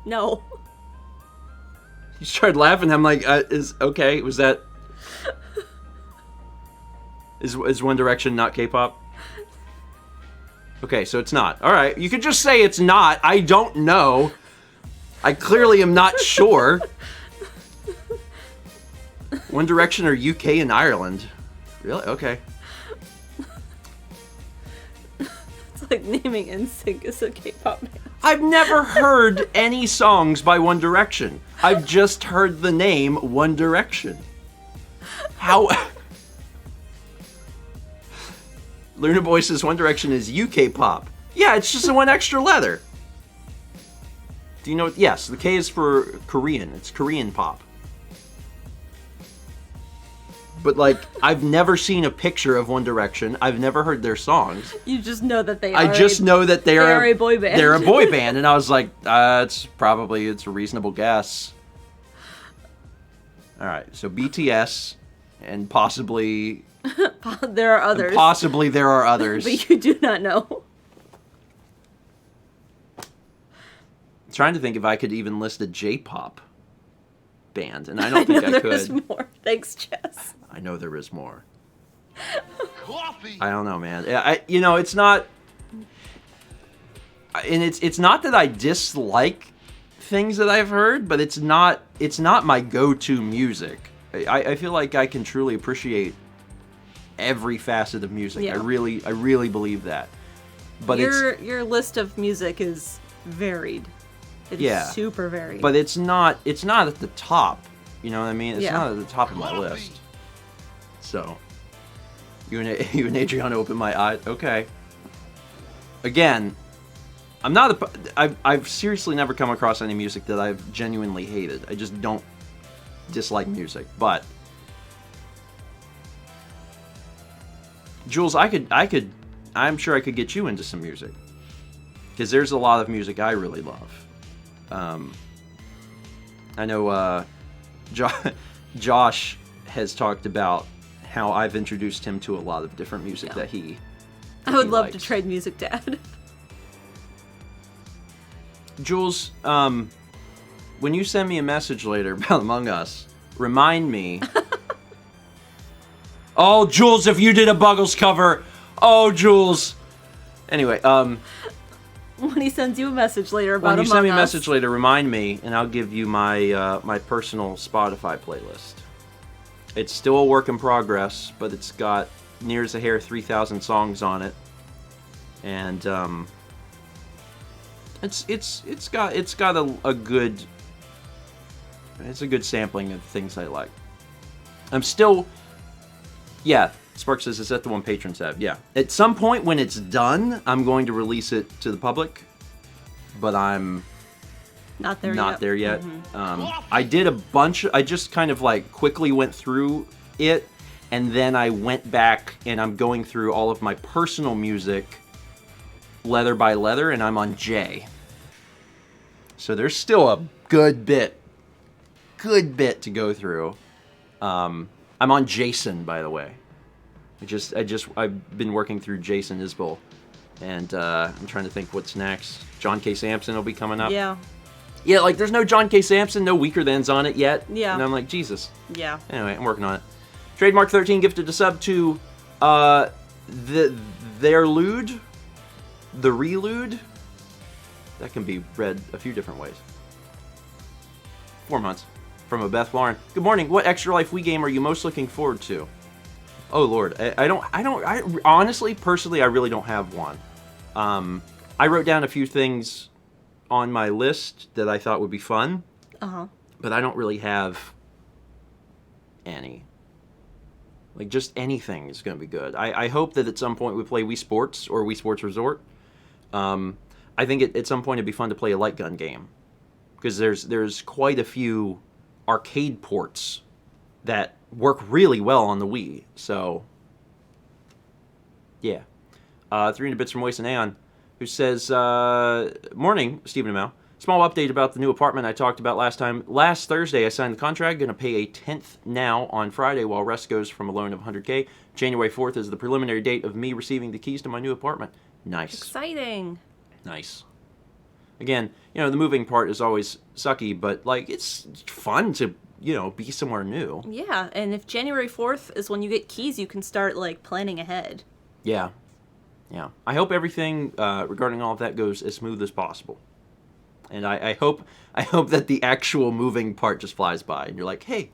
No. You started laughing. I'm like, okay, was that... Is One Direction not K-pop? Okay, so it's not. All right, you could just say it's not. I don't know. I clearly am not sure. One Direction are UK and Ireland. Really? Okay. It's like naming NSYNC as a K-pop band. I've never heard any songs by One Direction. I've just heard the name One Direction. How... Luna Boy says One Direction is UK pop. Yeah, it's just one extra letter. Do you know what? Yes, the K is for Korean. It's Korean pop. But, like, I've never seen a picture of One Direction. I've never heard their songs. You just know that they are. I just know that they are a boy band. They're a boy band, and I was like, it's a reasonable guess. All right, so BTS, and possibly... There are others. Possibly there are others. But you do not know. I'm trying to think if I could even list a J-pop band, and I don't think I there could. is more. Thanks, Jess. I know there is more. Coffee. I don't know, man. It's not... And it's not that I dislike things that I've heard, but it's not my go-to music. I feel like I can truly appreciate every facet of music. Yeah. I really believe that. But your list of music is varied. It is super varied. But it's not at the top. You know what I mean? It's Yeah. not at the top of my list. So you and Adriana opened my eyes. Okay. Again, I've seriously never come across any music that I've genuinely hated. I just don't dislike music. But Jules, I'm sure I could get you into some music. Because there's a lot of music I really love. I know Josh has talked about how I've introduced him to a lot of different music that he I would love likes. to trade music, Dad. Jules, when you send me a message later about Among Us, remind me. Oh, Jules, if you did a Buggles cover. Oh, Jules. Anyway, When he sends you a message later about when you Among send me a Us. message later, remind me, and I'll give you my my personal Spotify playlist. It's still a work in progress, but it's got near as a hair 3,000 songs on it, and it's got a good sampling of things I like. I'm still, yeah. Spark says, is that the one patrons have? Yeah. At some point when it's done, I'm going to release it to the public, but I'm Not there yet. Mm-hmm. I did a bunch. I just kind of like quickly went through it, and then I went back and I'm going through all of my personal music letter by letter, and I'm on J. So there's still a good bit to go through. I'm on Jason, by the way. I've been working through Jason Isbell, and I'm trying to think what's next. John K. Sampson will be coming up. Yeah. Yeah, like there's no John K. Sampson, no Weaker Thans on it yet. Yeah. And I'm like, Jesus. Yeah. Anyway, I'm working on it. Trademark 13 gifted a sub to their lewd, the relude. That can be read a few different ways. 4 months. From a Beth Lauren. Good morning. What Extra Life Wii game are you most looking forward to? Oh Lord, I honestly, personally, I really don't have one. I wrote down a few things on my list that I thought would be fun. But I don't really have any. Like, just anything is going to be good. I hope that at some point we play Wii Sports or Wii Sports Resort. I think at some point it'd be fun to play a light gun game. Because there's quite a few arcade ports that work really well on the Wii. So, yeah. 300 bits from Waste and Aeon, who says, morning, Stephen and Mal. Small update about the new apartment I talked about last time. Last Thursday, I signed the contract. Going to pay a tenth now on Friday while rest goes from a loan of $100K. January 4th is the preliminary date of me receiving the keys to my new apartment. Nice. Exciting. Nice. Again, you know, the moving part is always sucky, but, like, it's fun to, you know, be somewhere new. Yeah, and if January 4th is when you get keys, you can start, like, planning ahead. Yeah. Yeah. I hope everything regarding all of that goes as smooth as possible. And I hope that the actual moving part just flies by and you're like, hey,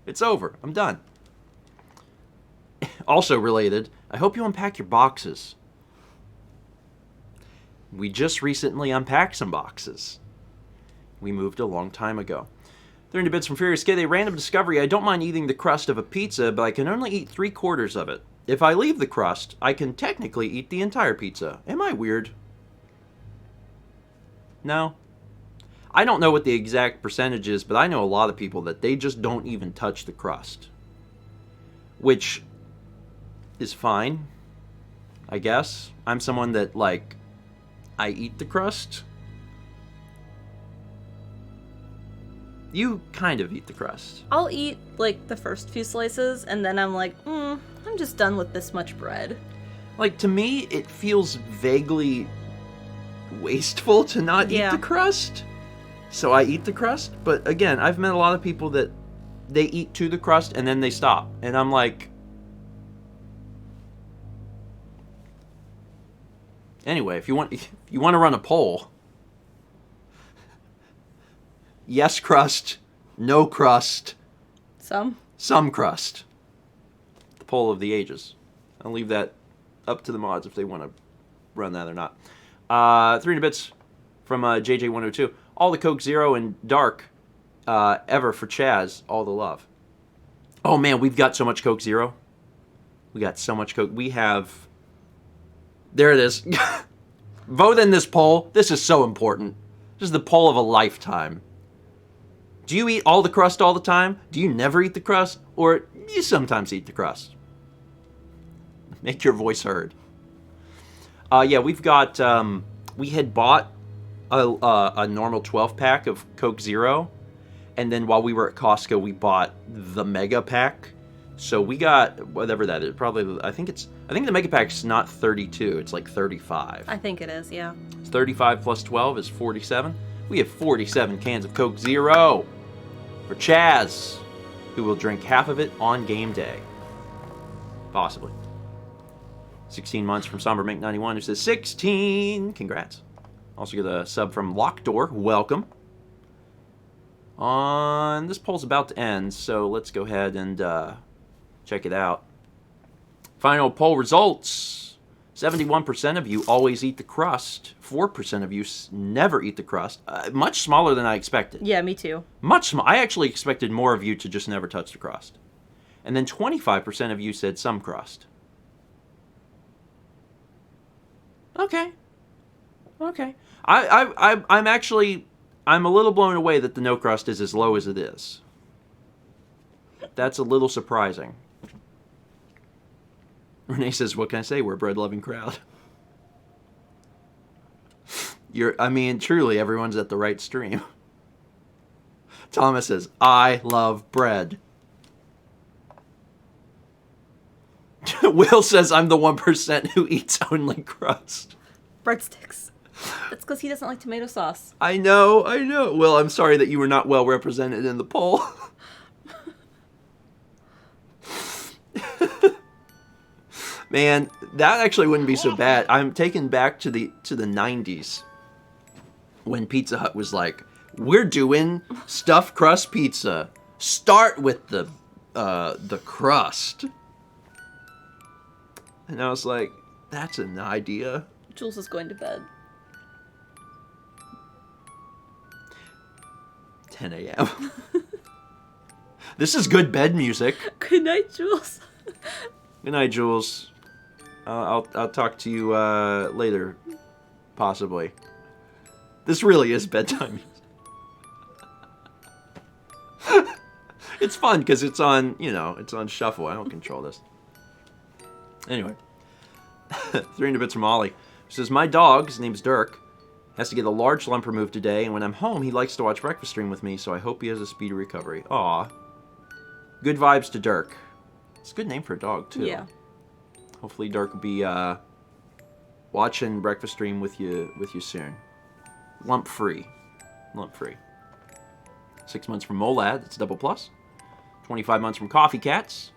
it's over. I'm done. Also related, I hope you unpack your boxes. We just recently unpacked some boxes. We moved a long time ago. 30 bits from Furious Kid. A random discovery. I don't mind eating the crust of a pizza, but I can only eat 3/4 of it. If I leave the crust, I can technically eat the entire pizza. Am I weird? No. I don't know what the exact percentage is, but I know a lot of people that they just don't even touch the crust. Which is fine, I guess. I'm someone that, like, I eat the crust. You kind of eat the crust. I'll eat, like, the first few slices, and then I'm like, I'm just done with this much bread. Like, to me, it feels vaguely wasteful to not eat the crust. So I eat the crust, but again, I've met a lot of people that they eat to the crust and then they stop. And I'm like... Anyway, if you want to run a poll... Yes crust, no crust, Some crust. The poll of the ages. I'll leave that up to the mods if they want to run that or not. 300 bits from JJ102. All the Coke Zero and Dark ever for Chaz. All the love. Oh man, we've got so much Coke Zero. We got so much Coke. We have... There it is. Vote in this poll. This is so important. This is the poll of a lifetime. Do you eat all the crust all the time? Do you never eat the crust? Or you sometimes eat the crust? Make your voice heard. Yeah, we've got... we had bought a normal 12-pack of Coke Zero. And then while we were at Costco, we bought the Mega Pack. So we got whatever that is. Probably, I think the Mega Pack's not 32. It's like 35. I think it is, yeah. It's 35 plus 12 is 47. We have 47 cans of Coke Zero for Chaz, who will drink half of it on game day. Possibly. 16 months from Somber Mink 91, who says 16. Congrats. Also get a sub from Lockdoor. Welcome. This poll's about to end, so let's go ahead and check it out. Final poll results. 71% of you always eat the crust. 4% of you never eat the crust. Much smaller than I expected. Yeah, me too. I actually expected more of you to just never touch the crust. And then 25% of you said some crust. Okay. I'm a little blown away that the no crust is as low as it is. That's a little surprising. Renee says, what can I say? We're a bread-loving crowd. Truly, everyone's at the right stream. Thomas says, I love bread. Will says, I'm the 1% who eats only crust. Breadsticks. That's because he doesn't like tomato sauce. I know. Well, I'm sorry that you were not well represented in the poll. Man, that actually wouldn't be so bad. I'm taken back to the 90s when Pizza Hut was like We're doing stuffed crust pizza. Start with the crust. And I was like, that's an idea. Jules is going to bed. 10 a.m. This is good bed music. Good night, Jules. Good night, Jules. I'll talk to you later, possibly. This really is bedtime music. It's fun because it's on, it's on shuffle. I don't control this. Anyway, 300 bits from Ollie. She says, my dog, his name's Dirk, has to get a large lump removed today, and when I'm home, he likes to watch Breakfast Stream with me, so I hope he has a speedy recovery. Aw. Good vibes to Dirk. It's a good name for a dog, too. Yeah. Hopefully Dirk will be watching Breakfast Stream with you soon. Lump free. 6 months from Molad, that's double plus. 25 months from Coffee Cats.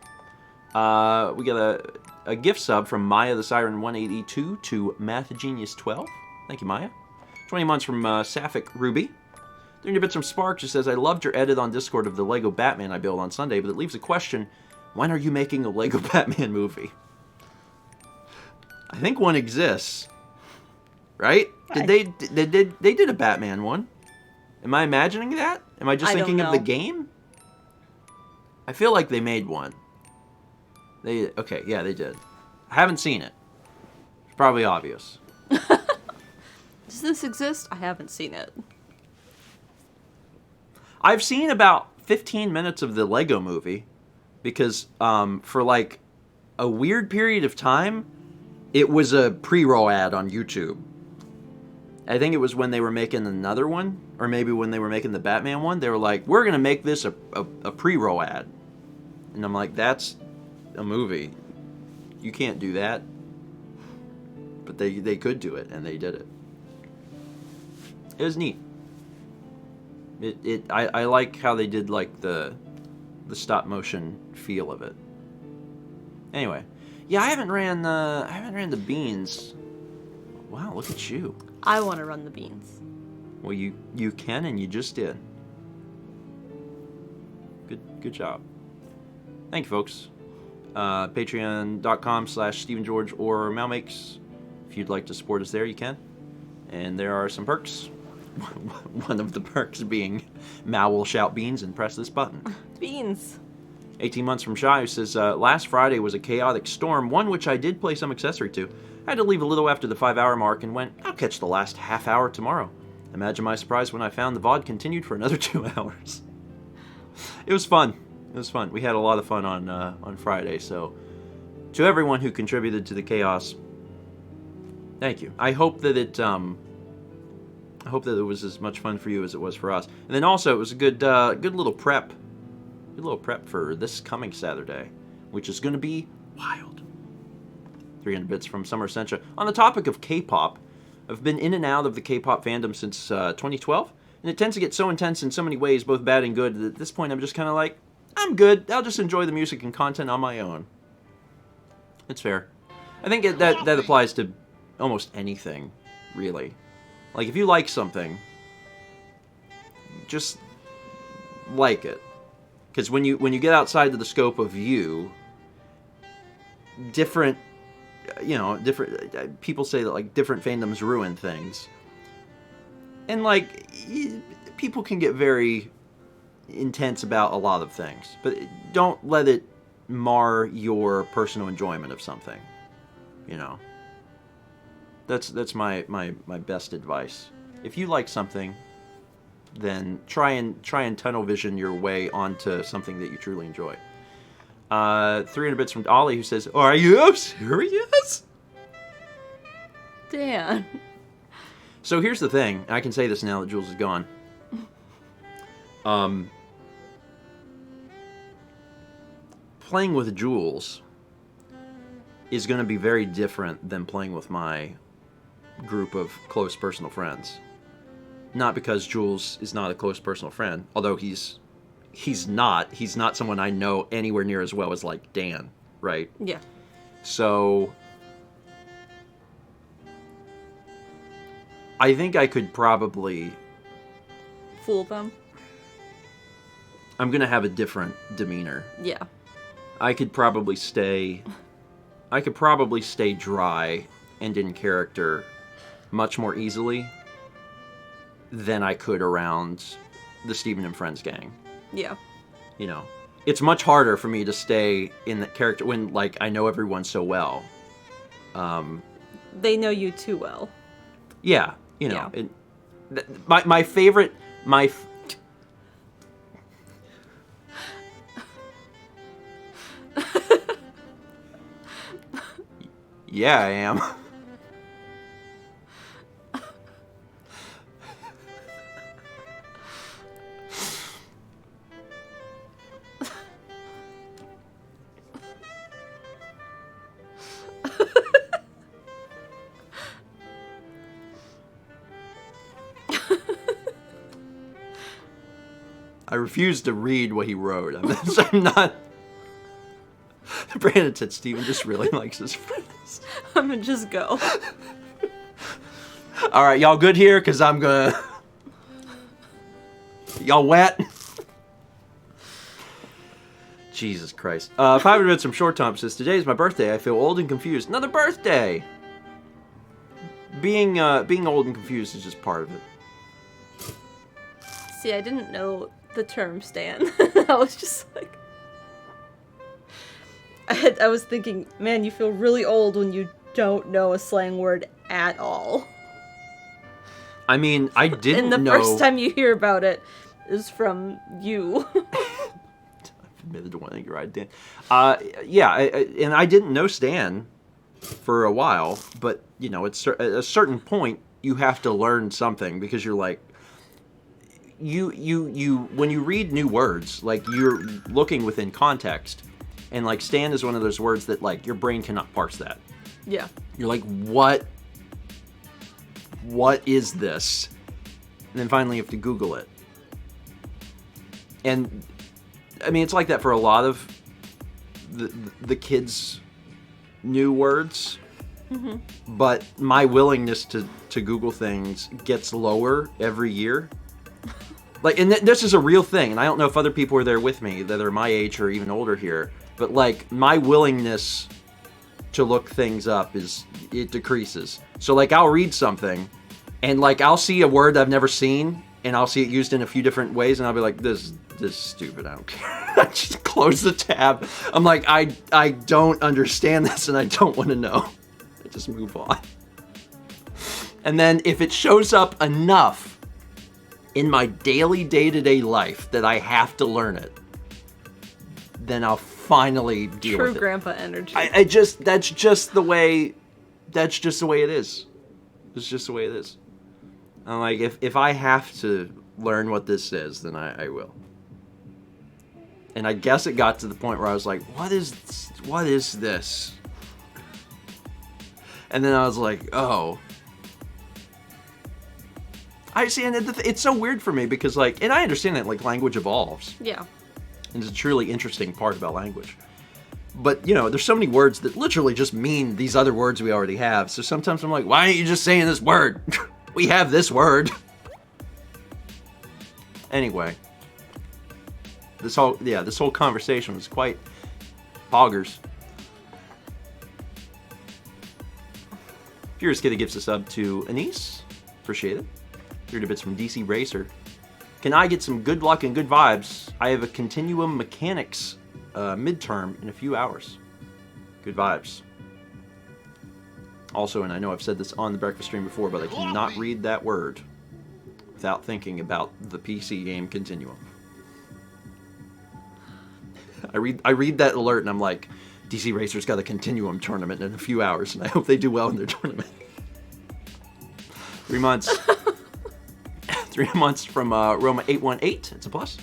We got a gift sub from Maya the Siren 182 to Math Genius 12. Thank you, Maya. 20 months from Sapphic Ruby. 300 bits from Sparks, who says, I loved your edit on Discord of the Lego Batman I built on Sunday, but it leaves a question. When are you making a Lego Batman movie? I think one exists. Right? They did a Batman one. Am I imagining that? Am I just thinking of the game? I feel like they made one. Okay, yeah, they did. I haven't seen it. It's probably obvious. Does this exist? I haven't seen it. I've seen about 15 minutes of the Lego movie because for like a weird period of time, it was a pre-roll ad on YouTube. I think it was when they were making another one, or maybe when they were making the Batman one, they were like, we're going to make this a pre-roll ad. And I'm like, that's a movie. You can't do that. But they could do it, and they did it. It was neat. I like how they did like the stop motion feel of it. Anyway, yeah, I haven't ran the beans. Wow, look at you. I want to run the beans. Well, you can, and you just did. Good job. Thank you, folks. Patreon.com/StephenGeorge or Malmakes. If you'd like to support us there, you can. And there are some perks. One of the perks being Mal will shout beans and press this button. Beans. 18 months from Shy, who says, last Friday was a chaotic storm, one which I did play some accessory to. I had to leave a little after the 5-hour mark and went, I'll catch the last half hour tomorrow. Imagine my surprise when I found the VOD continued for another 2 hours. It was fun. We had a lot of fun on Friday, so to everyone who contributed to the chaos, thank you. I hope that it was as much fun for you as it was for us. And then also, it was a good little prep. Good little prep for this coming Saturday, which is going to be wild. 300 bits from Summer Sencha. On the topic of K-pop, I've been in and out of the K-pop fandom since 2012, and it tends to get so intense in so many ways, both bad and good, that at this point I'm just kind of like, I'm good. I'll just enjoy the music and content on my own. It's fair. I think that applies to almost anything, really. Like, if you like something, just like it. Because when you get outside of the scope of you, different people say that, like, different fandoms ruin things. And, like, people can get very intense about a lot of things. But don't let it mar your personal enjoyment of something. That's my best advice. If you like something, then try and tunnel vision your way onto something that you truly enjoy. 300 bits from Ollie, who says, "Are you serious?" Dan. So here's the thing. I can say this now that Jules is gone. Playing with Jules is going to be very different than playing with my group of close personal friends. Not because Jules is not a close personal friend, although he's not someone I know anywhere near as well as, like, Dan, right? Yeah. So I think I could probably fool them. I'm gonna have a different demeanor. Yeah. I could probably stay dry and in character much more easily than I could around the Stephen and Friends gang. Yeah. You know, it's much harder for me to stay in that character when, like, I know everyone so well. They know you too well. Yeah, you know, Yeah. my favorite, yeah, I am. I refuse to read what he wrote. I'm not. Brandon said Steven just really likes his friends. I'm gonna just go. All right, y'all good here? Because I'm gonna... Y'all wet? Jesus Christ. 500 minutes from Short Tom says, today's my birthday. I feel old and confused. Another birthday! Being old and confused is just part of it. See, I didn't know the term Stan. I was just like... I was thinking, man, you feel really old when you don't know a slang word at all. I mean, I didn't know... And the first time you hear about it is from you. I've admitted to one thing, you're right, Dan. Yeah, and I didn't know Stan for a while, but, you know, at a certain point, you have to learn something, because you're like... You when you read new words, like, you're looking within context, and, like, Stan is one of those words that, like, your brain cannot parse that. Yeah. You're like, what is this? And then finally you have to Google it. And, I mean, it's like that for a lot of the kids' new words. Mm-hmm. But my willingness to Google things gets lower every year. Like, and this is a real thing, and I don't know if other people are there with me that are my age or even older here, but, like, my willingness to look things up it decreases. So, like, I'll read something, and, like, I'll see a word I've never seen, and I'll see it used in a few different ways, and I'll be like, this is stupid, I don't care. I just close the tab. I'm like, I don't understand this, and I don't want to know. I just move on. And then if it shows up enough in my daily day-to-day life that I have to learn it, then I'll finally deal with it. True grandpa energy. That's just the way it is. It's just the way it is. I'm like, if I have to learn what this is, then I will. And I guess it got to the point where I was like, what is this? And then I was like, oh. I see, and it's so weird for me because, like, and I understand that, like, language evolves. Yeah. And it's a truly interesting part about language. But, you know, there's so many words that literally just mean these other words we already have. So sometimes I'm like, why aren't you just saying this word? We have this word. Anyway. This whole conversation was quite poggers. Furious Kitty gives a sub to Anise. Appreciate it. 30 bits from DC Racer. Can I get some good luck and good vibes? I have a continuum mechanics midterm in a few hours. Good vibes. Also, and I know I've said this on the breakfast stream before, but I cannot read that word without thinking about the PC game Continuum. I read that alert and I'm like, DC Racer's got a Continuum tournament in a few hours, and I hope they do well in their tournament. 3 months. 3 months from Roma818. It's a plus.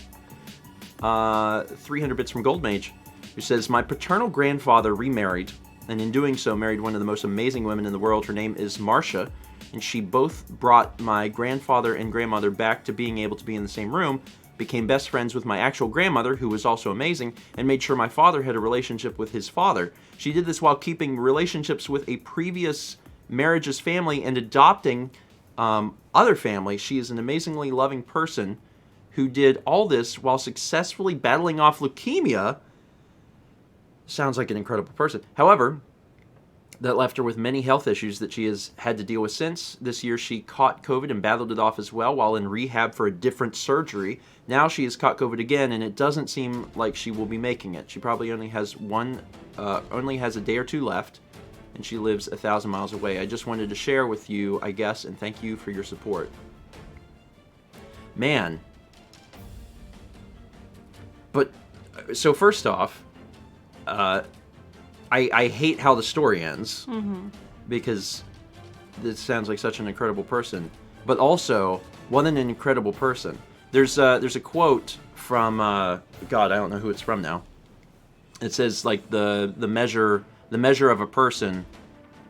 300 bits from Gold Mage, who says, my paternal grandfather remarried, and in doing so married one of the most amazing women in the world. Her name is Marcia, and she both brought my grandfather and grandmother back to being able to be in the same room, became best friends with my actual grandmother, who was also amazing, and made sure my father had a relationship with his father. She did this while keeping relationships with a previous marriage's family and adopting other families. She is an amazingly loving person who did all this while successfully battling off leukemia. Sounds like an incredible person. However, that left her with many health issues that she has had to deal with since. This year she caught COVID and battled it off as well while in rehab for a different surgery. Now she has caught COVID again, and it doesn't seem like she will be making it. She probably only has a day or two left, and she lives 1,000 miles away. I just wanted to share with you, I guess, and thank you for your support. Man. But, so first off, I hate how the story ends, because this sounds like such an incredible person. But also, what an incredible person. There's a quote from God, I don't know who it's from now. It says like the measure of a person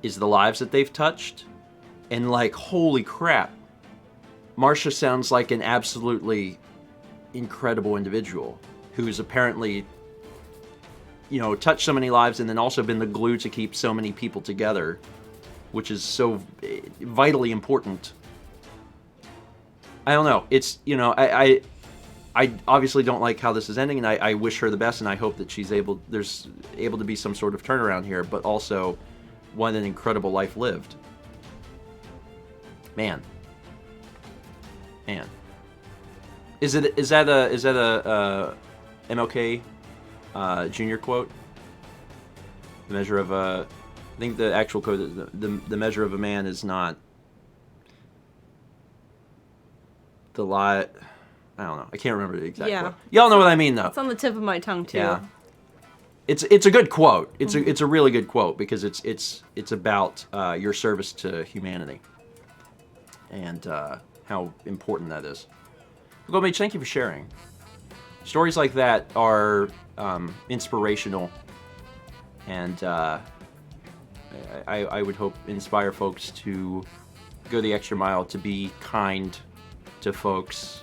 is the lives that they've touched, and like holy crap, Marcia sounds like an absolutely incredible individual who's apparently, you know, touched so many lives and then also been the glue to keep so many people together, which is so vitally important. I don't know. It's, you know, I obviously don't like how this is ending, and I wish her the best, and I hope that there's able to be some sort of turnaround here, but also what an incredible life lived. Man. Is that a MLK Jr. quote? The measure of a, I think the actual quote is the measure of a man is not the lie. I don't know. I can't remember the exact quote. Y'all know what I mean, though. It's on the tip of my tongue too. Yeah. It's a good quote. It's a really good quote because it's about your service to humanity and how important that is. Goldmage, thank you for sharing. Stories like that are inspirational, and I would hope inspire folks to go the extra mile, to be kind to folks,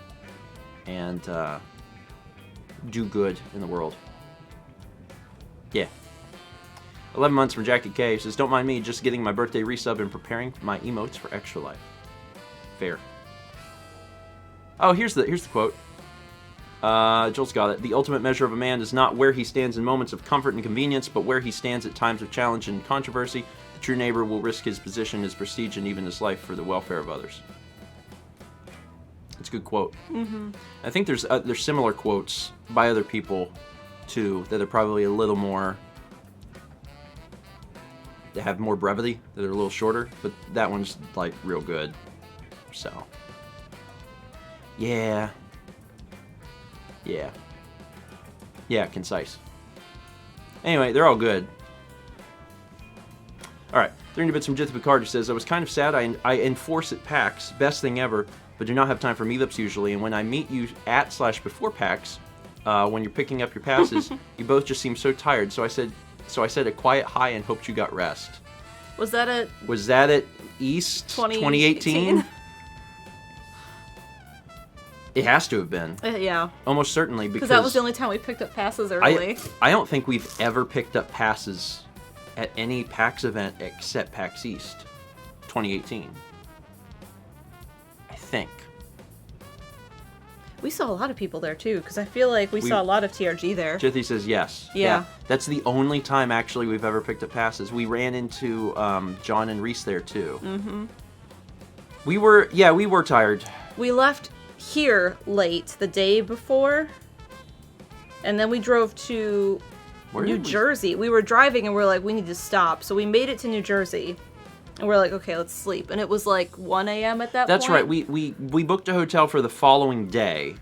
and do good in the world. Yeah. 11 months from Jackie K says, don't mind me, just getting my birthday resub and preparing my emotes for Extra Life. Fair. Oh, here's the quote. Joel's got it. The ultimate measure of a man is not where he stands in moments of comfort and convenience, but where he stands at times of challenge and controversy. The true neighbor will risk his position, his prestige, and even his life for the welfare of others. It's a good quote. I think there's similar quotes by other people, too, that are probably a little more, that have more brevity, that are a little shorter, but that one's, like, real good. So, yeah, concise. Anyway, they're all good. Alright, 300 bits from Jitha Picard, who says, I was kind of sad I enforce at PAX, best thing ever, but do not have time for meetups usually, and when I meet you at/before PAX, when you're picking up your passes, you both just seem so tired, so I said a quiet hi and hoped you got rest. Was that at East 2018? It has to have been. Yeah. Almost certainly, because that was the only time we picked up passes early. I don't think we've ever picked up passes at any PAX event except PAX East 2018. I think. We saw a lot of people there, too, because I feel like we saw a lot of TRG there. Jithy says yes. Yeah. That's the only time, actually, we've ever picked up passes. We ran into John and Reese there, too. Mm-hmm. We were tired. We left here late the day before, and then we drove to New Jersey. We were driving, and we're like, we need to stop. So we made it to New Jersey. And we're like, okay, let's sleep. And it was like 1 a.m. at that point. That's right. We booked a hotel for the following day.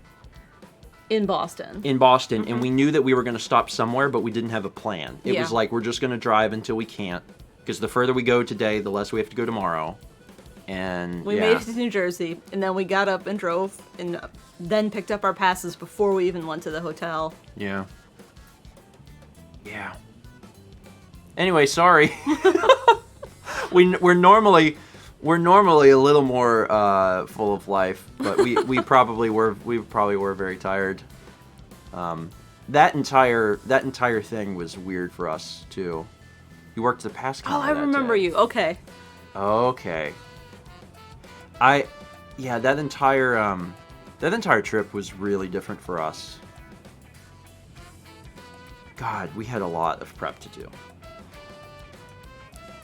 In Boston. And we knew that we were going to stop somewhere, but we didn't have a plan. It was like, we're just going to drive until we can't. Because the further we go today, the less we have to go tomorrow. And we made it to New Jersey, and then we got up and drove, and then picked up our passes before we even went to the hotel. Yeah. Anyway, sorry. We're normally a little more full of life, but we probably were very tired. That entire thing was weird for us too. You worked the past. Oh, I remember you. Okay. That entire That entire trip was really different for us. God, we had a lot of prep to do.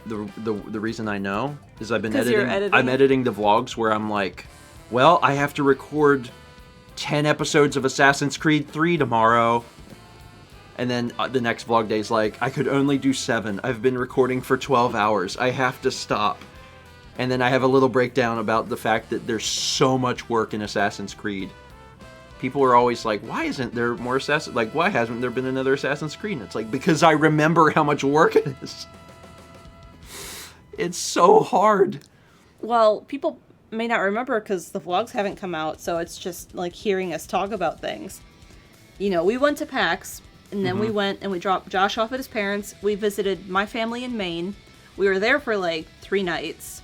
The reason I know is I've been 'Cause you're editing. editing? I'm editing the vlogs where I'm like, well, I have to record 10 episodes of Assassin's Creed 3 tomorrow. And then the next vlog day's like, I could only do 7. I've been recording for 12 hours. I have to stop. And then I have a little breakdown about the fact that there's so much work in Assassin's Creed. People are always like, why isn't there more Assassin's... Like, why hasn't there been another Assassin's Creed? And it's like, because I remember how much work it is. It's so hard. Well, people may not remember because the vlogs haven't come out, so it's just like hearing us talk about things. You know, we went to PAX, and then we went and we dropped Josh off at his parents'. We visited my family in Maine. We were there for like 3 nights.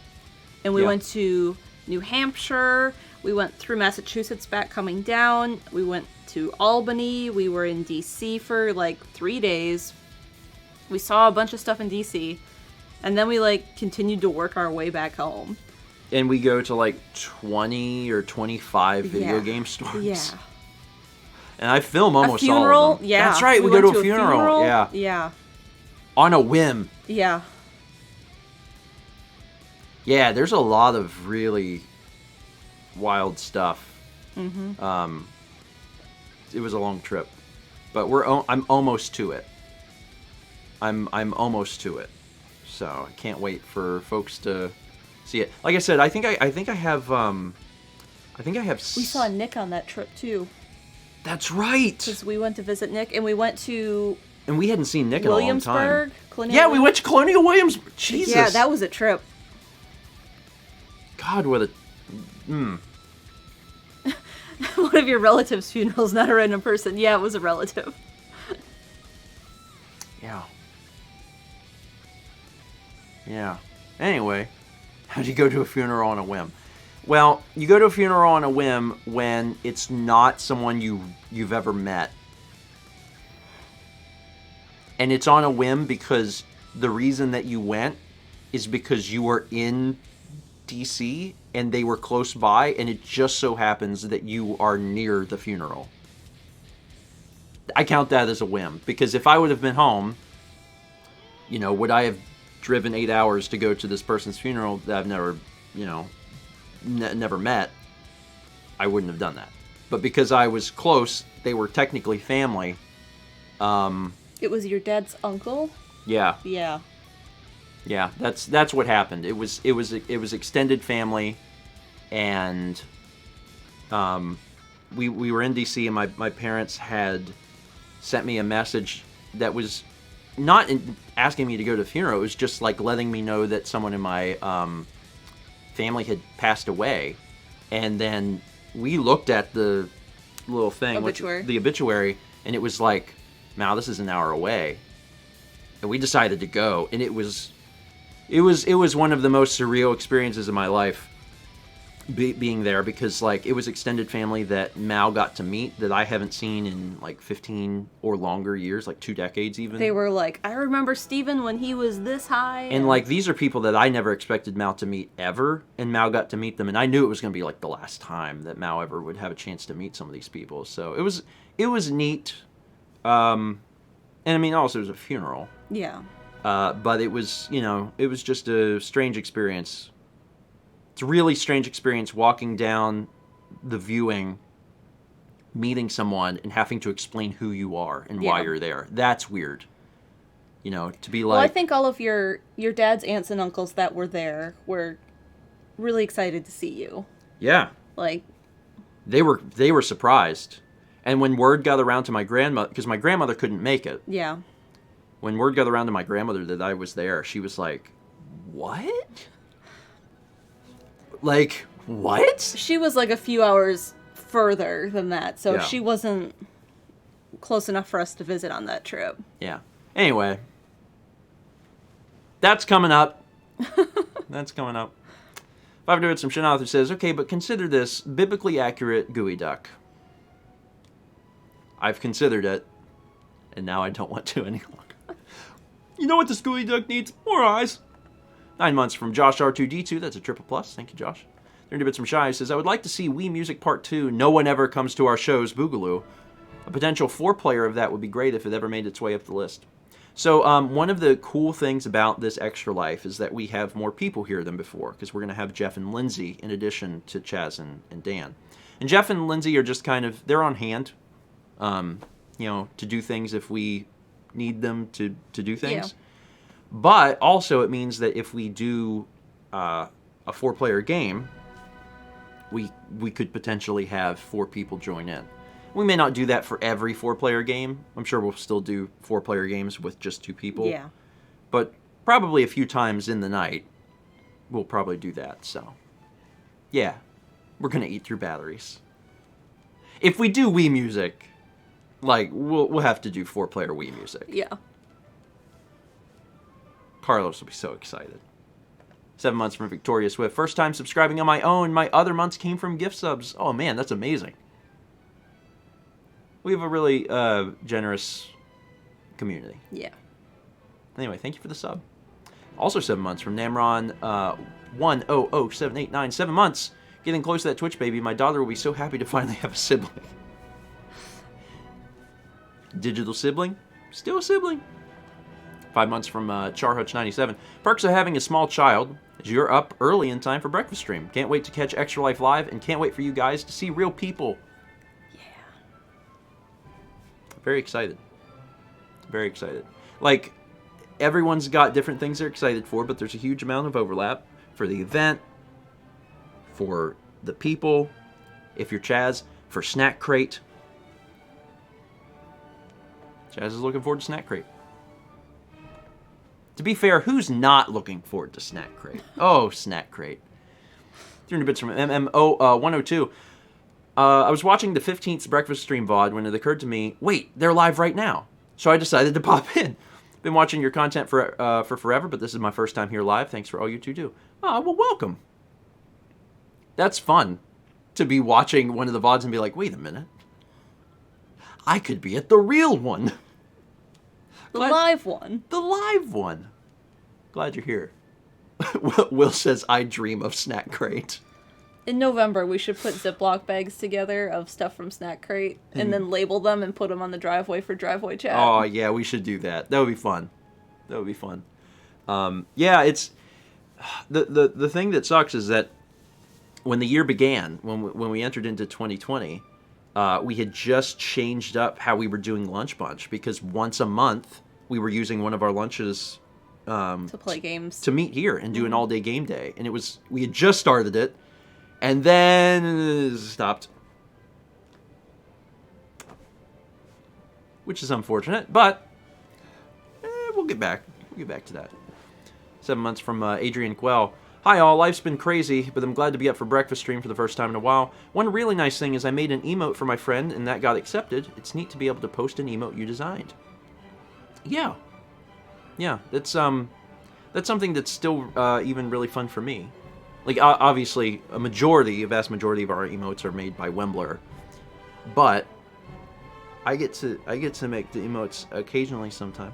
And we Yeah. went to New Hampshire. We went through Massachusetts back coming down. We went to Albany. We were in DC for like 3 days. We saw a bunch of stuff in DC. And then we like continued to work our way back home. And we go to like 20 or 25 video Yeah. game stores. Yeah. And I film almost A funeral? all of them. Yeah. That's right, we go went to a funeral. Yeah. Yeah. On a whim. Yeah. Yeah, there's a lot of really wild stuff. Mm-hmm. It was a long trip. But I'm almost to it. I'm almost to it. So I can't wait for folks to see it. Like I said, I think I have We saw Nick on that trip too. That's right. Because we went to visit Nick and we went to And we hadn't seen Nick in a long time. Williamsburg. Yeah, we went to Colonial Williamsburg. Jesus. Yeah, that was a trip. God, what a... One of your relatives' funerals, not a random person. Yeah, it was a relative. Yeah. Yeah. Anyway, how do you go to a funeral on a whim? Well, you go to a funeral on a whim when it's not someone you've ever met. And it's on a whim because the reason that you went is because you were in DC and they were close by, and it just so happens that you are near the funeral. I count that as a whim, because if I would have been home, you know, would I have driven 8 hours to go to this person's funeral that I've never, you know, never met? I wouldn't have done that. But because I was close, they were technically family. It was your dad's uncle? Yeah. Yeah. Yeah, that's what happened. It was extended family, and we were in DC, and my parents had sent me a message that was not asking me to go to the funeral. It was just like letting me know that someone in my family had passed away, and then we looked at the little thing, Obituary. the obituary, and it was like, "Wow, this is an hour away," and we decided to go, and it was one of the most surreal experiences of my life, being there, because like it was extended family that Mal got to meet that I haven't seen in like 15 or longer years, like 2 decades even. They were like, I remember Steven when he was this high. And like these are people that I never expected Mal to meet ever, and Mal got to meet them, and I knew it was going to be like the last time that Mal ever would have a chance to meet some of these people. So it was neat. And I mean, also it was a funeral. Yeah. But it was, you know, it was just a strange experience. It's a really strange experience walking down the viewing, meeting someone, and having to explain who you are and why Yeah. you're there. That's weird. You know, to be like... Well, I think all of your dad's aunts and uncles that were there were really excited to see you. Yeah. Like... They were surprised. And when word got around to my grandmother, because my grandmother couldn't make it. Yeah. When word got around to my grandmother that I was there, she was like, "What? Like, what?" She was like a few hours further than that, so Yeah. she wasn't close enough for us to visit on that trip. Yeah. Anyway. That's coming up. That's coming up. 5 some shit author says, okay, but consider this biblically accurate gooey duck. I've considered it, and now I don't want to any longer. You know what this gooey duck needs? More eyes. 9 months from Josh R2D2. That's a triple plus. Thank you, Josh. 30 Bits from Shy says, I would like to see Wii Music Part 2, No One Ever Comes to Our Shows, Boogaloo. A potential 4-player of that would be great if it ever made its way up the list. So one of the cool things about this Extra Life is that we have more people here than before, because we're going to have Jeff and Lindsay in addition to Chaz and Dan. And Jeff and Lindsay are just kind of, they're on hand, to do things if we need them to do things. Yeah. But also it means that if we do a 4-player game, we could potentially have 4 people join in. We may not do that for every 4-player game. I'm sure we'll still do 4-player games with just 2 people. Yeah. But probably a few times in the night, we'll probably do that. So, yeah, we're going to eat through batteries. If we do Wii Music, we'll have to do 4-player Wii Music. Yeah. Carlos will be so excited. 7 months from Victoria Swift. First time subscribing on my own. My other months came from gift subs. Oh, man, that's amazing. We have a really generous community. Yeah. Anyway, thank you for the sub. Also 7 months from Namron 100789. 7 months. Getting close to that Twitch baby. My daughter will be so happy to finally have a sibling. Digital sibling? Still a sibling. 5 months from Charhutch97. Perks of having a small child is you're up early in time for breakfast stream. Can't wait to catch Extra Life live and can't wait for you guys to see real people. Very excited. Very excited. Everyone's got different things they're excited for, but there's a huge amount of overlap for the event, for the people, if you're Chaz, for Snack Crate. Chaz is looking forward to Snack Crate. To be fair, who's not looking forward to Snack Crate? Oh, Snack Crate. 300 bits from MMO102. I was watching the 15th breakfast stream VOD when it occurred to me, wait, they're live right now. So I decided to pop in. Been watching your content for forever, but this is my first time here live. Thanks for all you two do. Oh, well, welcome. That's fun, to be watching one of the VODs and be like, wait a minute. I could be at the real one. The live one. The live one. Glad you're here. Will says, I dream of Snack Crate. In November, we should put Ziploc bags together of stuff from Snack Crate and then label them and put them on the driveway for driveway chat. Oh, yeah, we should do that. That would be fun. That would be fun. Yeah, it's... The thing that sucks is that when the year began, when we entered into 2020, we had just changed up how we were doing Lunch Bunch because once a month, we were using one of our lunches... to play games. To meet here and do an all-day game day. And we had just started it. And then it stopped. Which is unfortunate, but we'll get back. We'll get back to that. 7 months from Adrian Quell. Hi all, life's been crazy, but I'm glad to be up for breakfast stream for the first time in a while. One really nice thing is I made an emote for my friend and that got accepted. It's neat to be able to post an emote you designed. Yeah. Yeah, that's something that's still even really fun for me. Obviously, a vast majority of our emotes are made by Wembler, but I get to make the emotes occasionally sometime.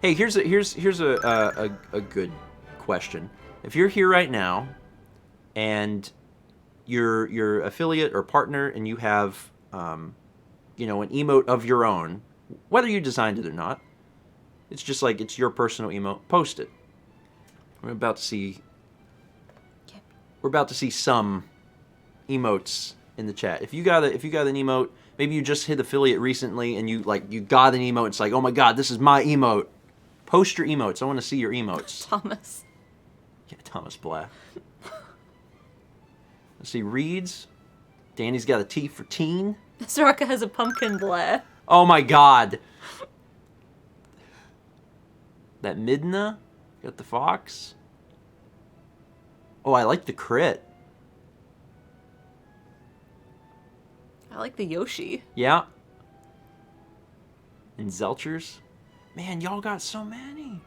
Hey, here's a good question. If you're here right now, and you're affiliate or partner, and you have, an emote of your own, whether you designed it or not, it's just it's your personal emote. Post it. We're about to see some emotes in the chat. If you got an emote, maybe you just hit affiliate recently and you got an emote. It's like, oh my god, this is my emote. Post your emotes. I want to see your emotes. Thomas. Yeah, Thomas Black. Let's see, Reeds. Danny's got a T for teen. Soraka has a pumpkin blah. Oh my god. That Midna. Got the fox. Oh, I like the crit. I like the Yoshi. Yeah. And Zelchers. Man, y'all got so many.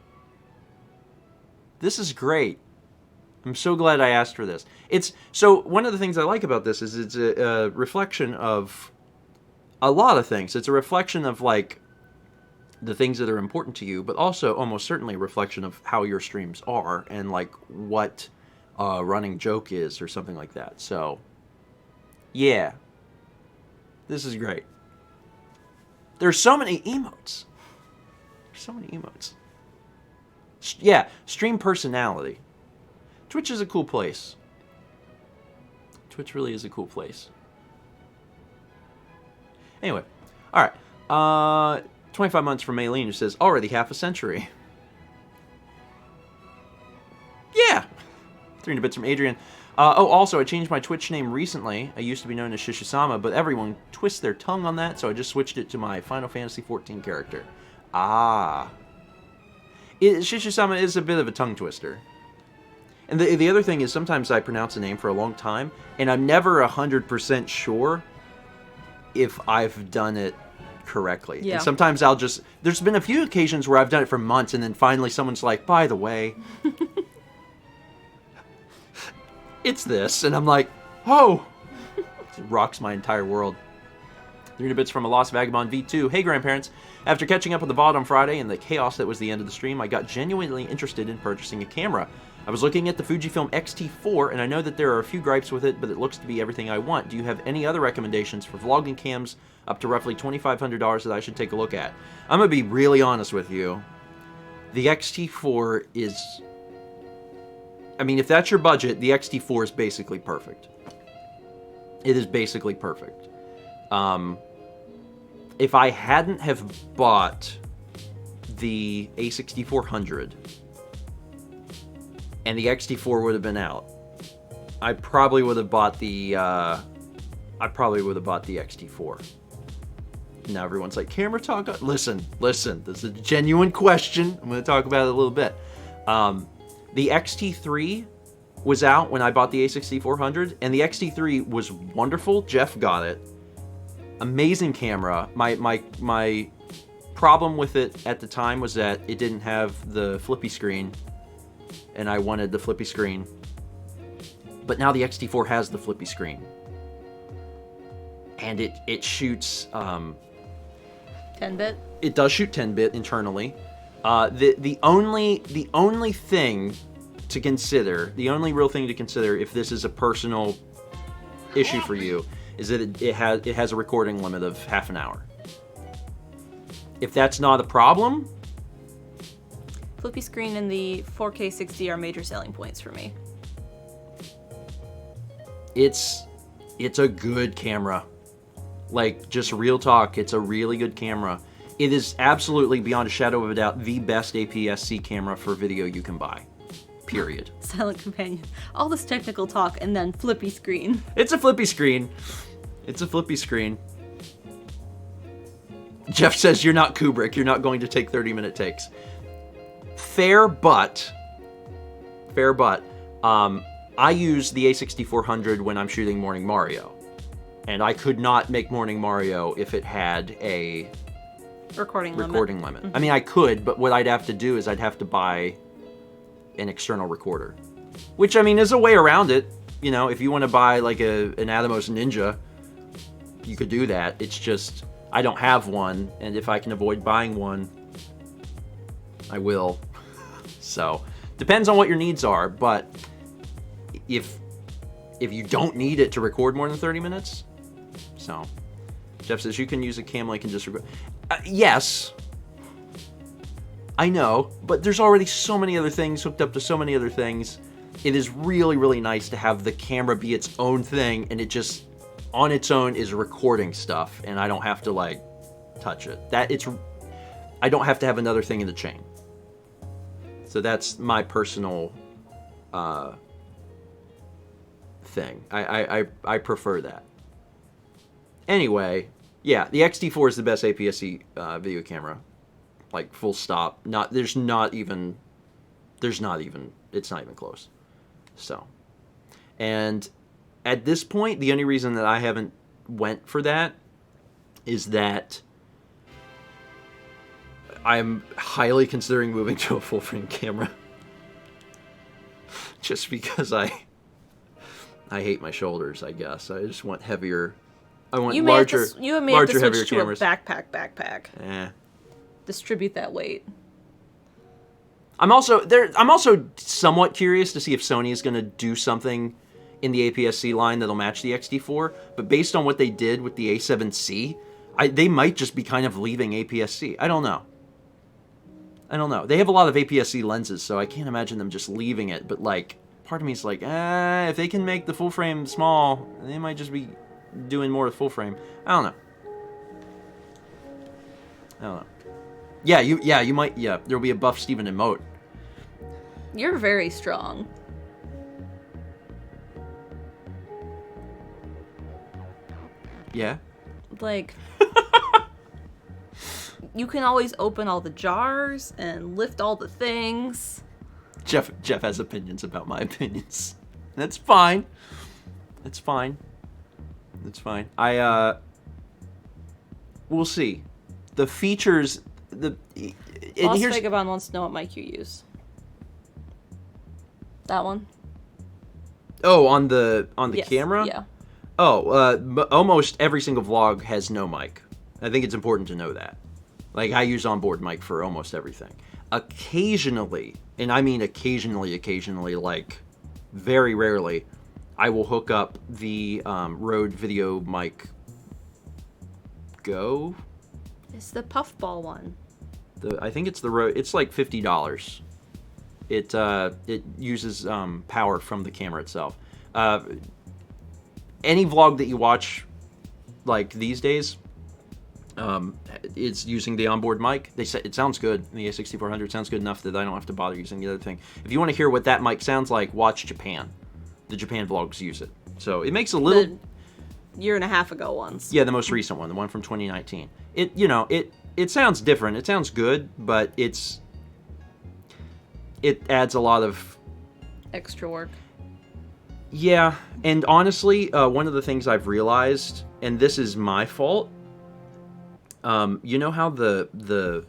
This is great. I'm so glad I asked for this. So one of the things I like about this is it's a reflection of a lot of things. It's a reflection of the things that are important to you, but also almost certainly a reflection of how your streams are and what running joke is or something like that. So, yeah. This is great. There's so many emotes. There's so many emotes. Yeah, stream personality. Twitch is a cool place. Twitch really is a cool place. Anyway, all right. 25 months from Maylene, who says, already half a century. Yeah. 300 bits from Adrian. Also, I changed my Twitch name recently. I used to be known as Shishisama, but everyone twists their tongue on that, so I just switched it to my Final Fantasy XIV character. Ah. Shishisama is a bit of a tongue twister. And the other thing is, sometimes I pronounce a name for a long time, and I'm never 100% sure if I've done it correctly. Yeah. And sometimes I'll just... There's been a few occasions where I've done it for months, and then finally someone's like, by the way... it's this, and I'm like, oh! It rocks my entire world. 300 bits from a Lost Vagabond V2. Hey, grandparents. After catching up on the VOD on Friday and the chaos that was the end of the stream, I got genuinely interested in purchasing a camera. I was looking at the Fujifilm X-T4, and I know that there are a few gripes with it, but it looks to be everything I want. Do you have any other recommendations for vlogging cams up to roughly $2,500 that I should take a look at? I'm going to be really honest with you. The X-T4 is... I mean, if that's your budget, the X-T4 is basically perfect. It is basically perfect. If I hadn't have bought the A6400 and the X-T4 would have been out, I probably would have bought the X-T4. Now everyone's like, camera talk? Listen, this is a genuine question. I'm going to talk about it a little bit. The X-T3 was out when I bought the A6400, and the X-T3 was wonderful. Jeff got it. Amazing camera. My problem with it at the time was that it didn't have the flippy screen, and I wanted the flippy screen. But now the X-T4 has the flippy screen, and it shoots 10-bit? It does shoot 10-bit internally. The only thing to consider, the only real thing to consider if this is a personal issue for you, is that it has a recording limit of half an hour. If that's not a problem, Flippy screen and the 4K 60 are major selling points for me. it's a good camera. Like, just real talk, it's a really good camera. It is absolutely, beyond a shadow of a doubt, the best APS-C camera for video you can buy. Period. Silent companion. All this technical talk and then flippy screen. It's a flippy screen. It's a flippy screen. Jeff says, you're not Kubrick. You're not going to take 30-minute takes. Fair, but... I use the A6400 when I'm shooting Morning Mario. And I could not make Morning Mario if it had a... Recording limit. Mm-hmm. I mean, I could, but what I'd have to do is I'd have to buy an external recorder. Which, I mean, is a way around it. You know, if you want to buy, like, an Atomos Ninja, you could do that. It's just, I don't have one, and if I can avoid buying one, I will. So, depends on what your needs are, but if you don't need it to record more than 30 minutes, so... Jeff says, you can use a cam link and just record... yes. I know, but there's already so many other things hooked up to so many other things. It is really, really nice to have the camera be its own thing, and it just, on its own, is recording stuff, and I don't have to, like, touch it. I don't have to have another thing in the chain. So that's my personal thing. I prefer that. Anyway, yeah, the X-T4 is the best APS-C video camera. Like, full stop. It's not even close. So, and at this point, the only reason that I haven't went for that is that I'm highly considering moving to a full-frame camera. Just because I hate my shoulders, I guess. I just want heavier... I want larger, you may have to heavier switch to cameras. a backpack. Eh. Distribute that weight. I'm also somewhat curious to see if Sony is going to do something in the APS-C line that'll match the XT4. But based on what they did with the A7C, they might just be kind of leaving APS-C. I don't know. They have a lot of APS-C lenses, so I can't imagine them just leaving it. But like, part of me is like, if they can make the full frame small, they might just be doing more with full frame. I don't know. Yeah, you might. Yeah, there'll be a buff Stephen emote. You're very strong. Yeah. Like, you can always open all the jars and lift all the things. Jeff has opinions about my opinions. That's fine. We'll see. The features. Lost Vagabond wants to know what mic you use. That one? Oh, on the Yes, camera? Yeah. Oh, almost every single vlog has no mic. I think it's important to know that. Like, I use onboard mic for almost everything. Occasionally, and I mean occasionally, like very rarely, I will hook up the Rode Video Mic Go. It's the puffball one. I think it's the Rode. It's like $50. It uses power from the camera itself. Any vlog that you watch, like these days, it's using the onboard mic. They say it sounds good. The A6400 sounds good enough that I don't have to bother using the other thing. If you want to hear what that mic sounds like, watch Japan. The Japan vlogs use it. So it makes a little... The year and a half ago ones. Yeah, the most recent one, the one from 2019. It sounds different. It sounds good, but it adds a lot of extra work. Yeah, and honestly, one of the things I've realized, and this is my fault, you know how the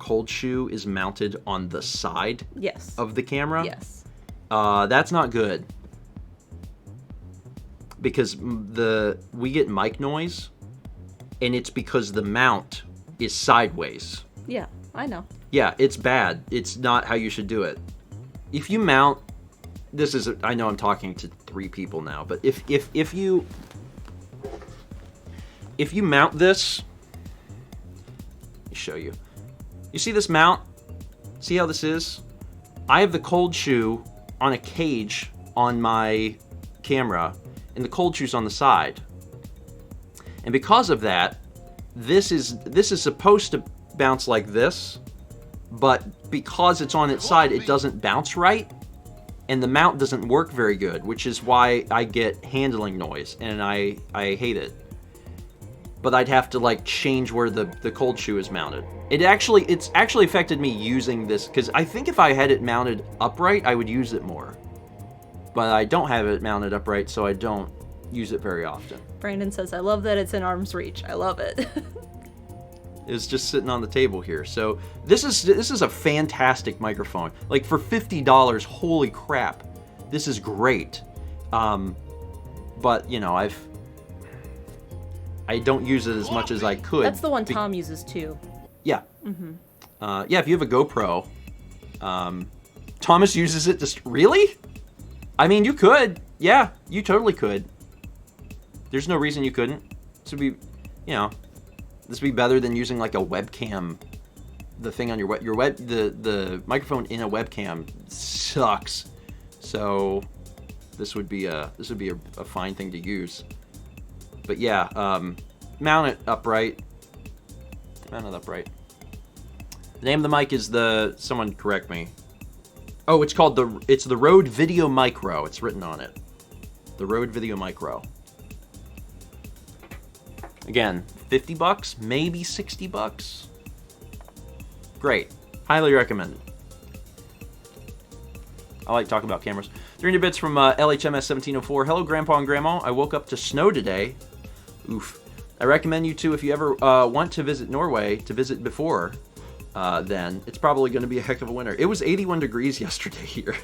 cold shoe is mounted on the side Yes. of the camera? Yes. That's not good. Because we get mic noise, and it's because the mount is sideways. Yeah, I know. Yeah, it's bad. It's not how you should do it. If you mount... I know I'm talking to 3 people now, but if you mount this, let me show you. You see this mount? See how this is? I have the cold shoe on a cage on my camera, and the cold shoe's on the side. And because of that, this is supposed to bounce like this, but because it's on its side, it doesn't bounce right. And the mount doesn't work very good, which is why I get handling noise, and I hate it. But I'd have to like change where the cold shoe is mounted. It's actually affected me using this, because I think if I had it mounted upright, I would use it more. But I don't have it mounted upright, so I don't use it very often. Brandon says, I love that it's in arm's reach. I love it. It's just sitting on the table here. So this is a fantastic microphone. Like for $50, holy crap, this is great. But you know, I don't use it as much as I could. That's the one Tom uses too. Yeah. Mm-hmm. Yeah, if you have a GoPro, Thomas uses it. Just really? I mean, you could. Yeah, you totally could. There's no reason you couldn't. This would be, this would be better than using like a webcam. The thing on the microphone in a webcam sucks. So this would be a fine thing to use. But yeah, mount it upright. Mount it upright. The name of the mic is someone correct me. Oh, it's the Rode Video Micro. It's written on it. The Rode Video Micro. Again, $50, maybe $60. Great. Highly recommended. I like talking about cameras. 300 bits from LHMS1704. Hello, Grandpa and Grandma. I woke up to snow today. Oof. I recommend you to, if you ever want to visit Norway, to visit before then. It's probably going to be a heck of a winter. It was 81 degrees yesterday here.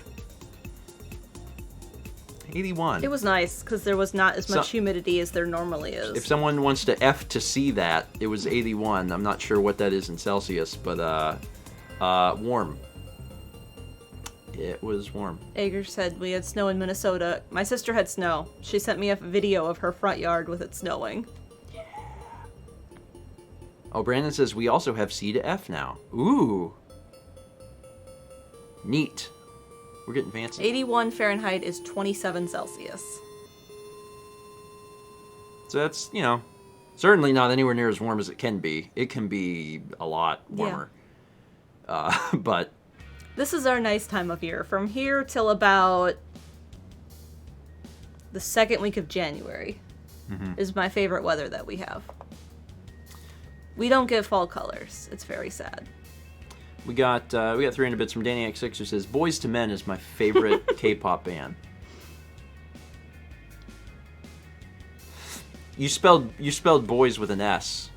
81. It was nice because there was not as much humidity as there normally is. If someone wants to F to see that, it was 81. I'm not sure what that is in Celsius, but warm. It was warm. Ager said we had snow in Minnesota. My sister had snow. She sent me a video of her front yard with it snowing. Oh, Brandon says we also have C to F now. Ooh. Neat. We're getting fancy. 81 Fahrenheit is 27 Celsius. So that's, you know, certainly not anywhere near as warm as it can be. It can be a lot warmer. Yeah. But this is our nice time of year. From here till about the second week of January is my favorite weather that we have. We don't get fall colors. It's very sad. We got 300 bits from Danny X6 who says, Boys to Men is my favorite K-pop band. You spelled boys with an S.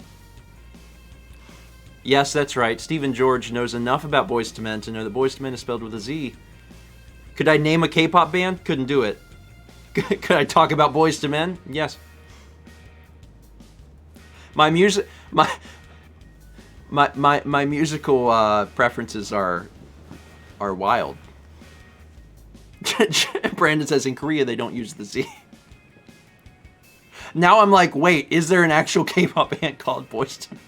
Yes, that's right. Stephen George knows enough about Boys to Men to know that Boys to Men is spelled with a Z. Could I name a K-pop band? Couldn't do it. Could I talk about Boys to Men? Yes. My musical preferences are wild. Brandon says in Korea they don't use the Z. Now I'm like, wait, is there an actual K-pop band called Boys to Men?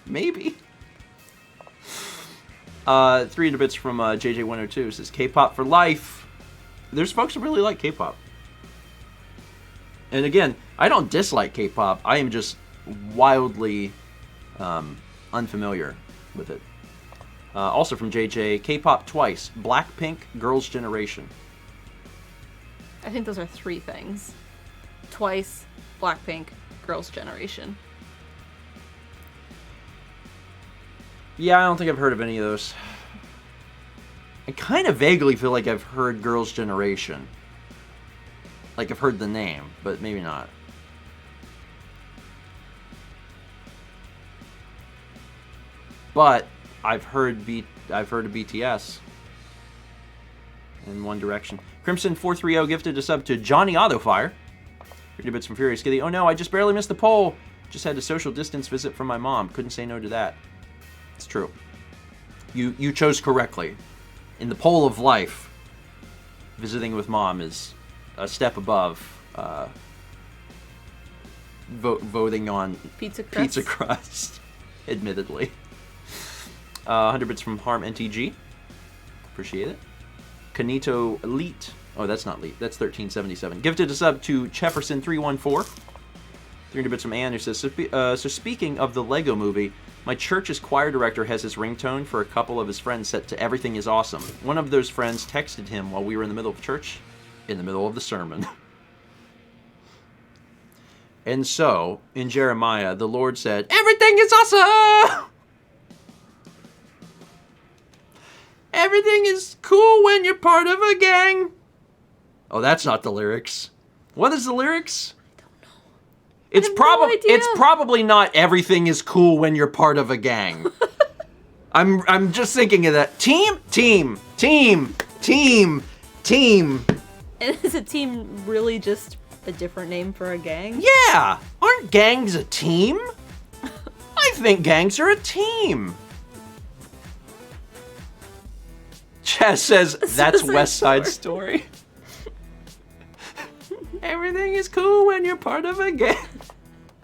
Maybe. 300 bits from JJ102 says K-pop for life. There's folks who really like K-pop. And I don't dislike K-pop. I am just wildly unfamiliar with it. Also from JJ, K-pop twice. Blackpink, Girls' Generation. I think those are three things. Twice, Blackpink, Girls' Generation. Yeah, I don't think I've heard of any of those. I kind of vaguely feel like I've heard Girls' Generation. Like I've heard the name, but maybe not. But I've heard of BTS in One Direction. Crimson430 gifted a sub to Johnny Autofire. 30 bits from Furious Kitty. Oh no, I just barely missed the poll. Just had a social distance visit from my mom. Couldn't say no to that. It's true. You chose correctly. In the poll of life, visiting with mom is a step above voting on pizza crust, admittedly. 100 bits from Harm NTG. Appreciate it. Kanito Elite. Oh, that's not Elite. That's 1377. Gifted a sub to Jefferson314. 300 bits from Ann who says, so speaking of the Lego movie, my church's choir director has his ringtone for a couple of his friends set to Everything is Awesome. One of those friends texted him while we were in the middle of church, in the middle of the sermon. And so, in Jeremiah, the Lord said, Everything is awesome! Everything is cool when you're part of a gang. Oh, that's not the lyrics. What is the lyrics? It's probably not everything is cool when you're part of a gang. I'm just thinking of that. Team. And is a team really just a different name for a gang? Yeah. Aren't gangs a team? I think gangs are a team. Chess says that's West Side Story. Everything is cool when you're part of a gang.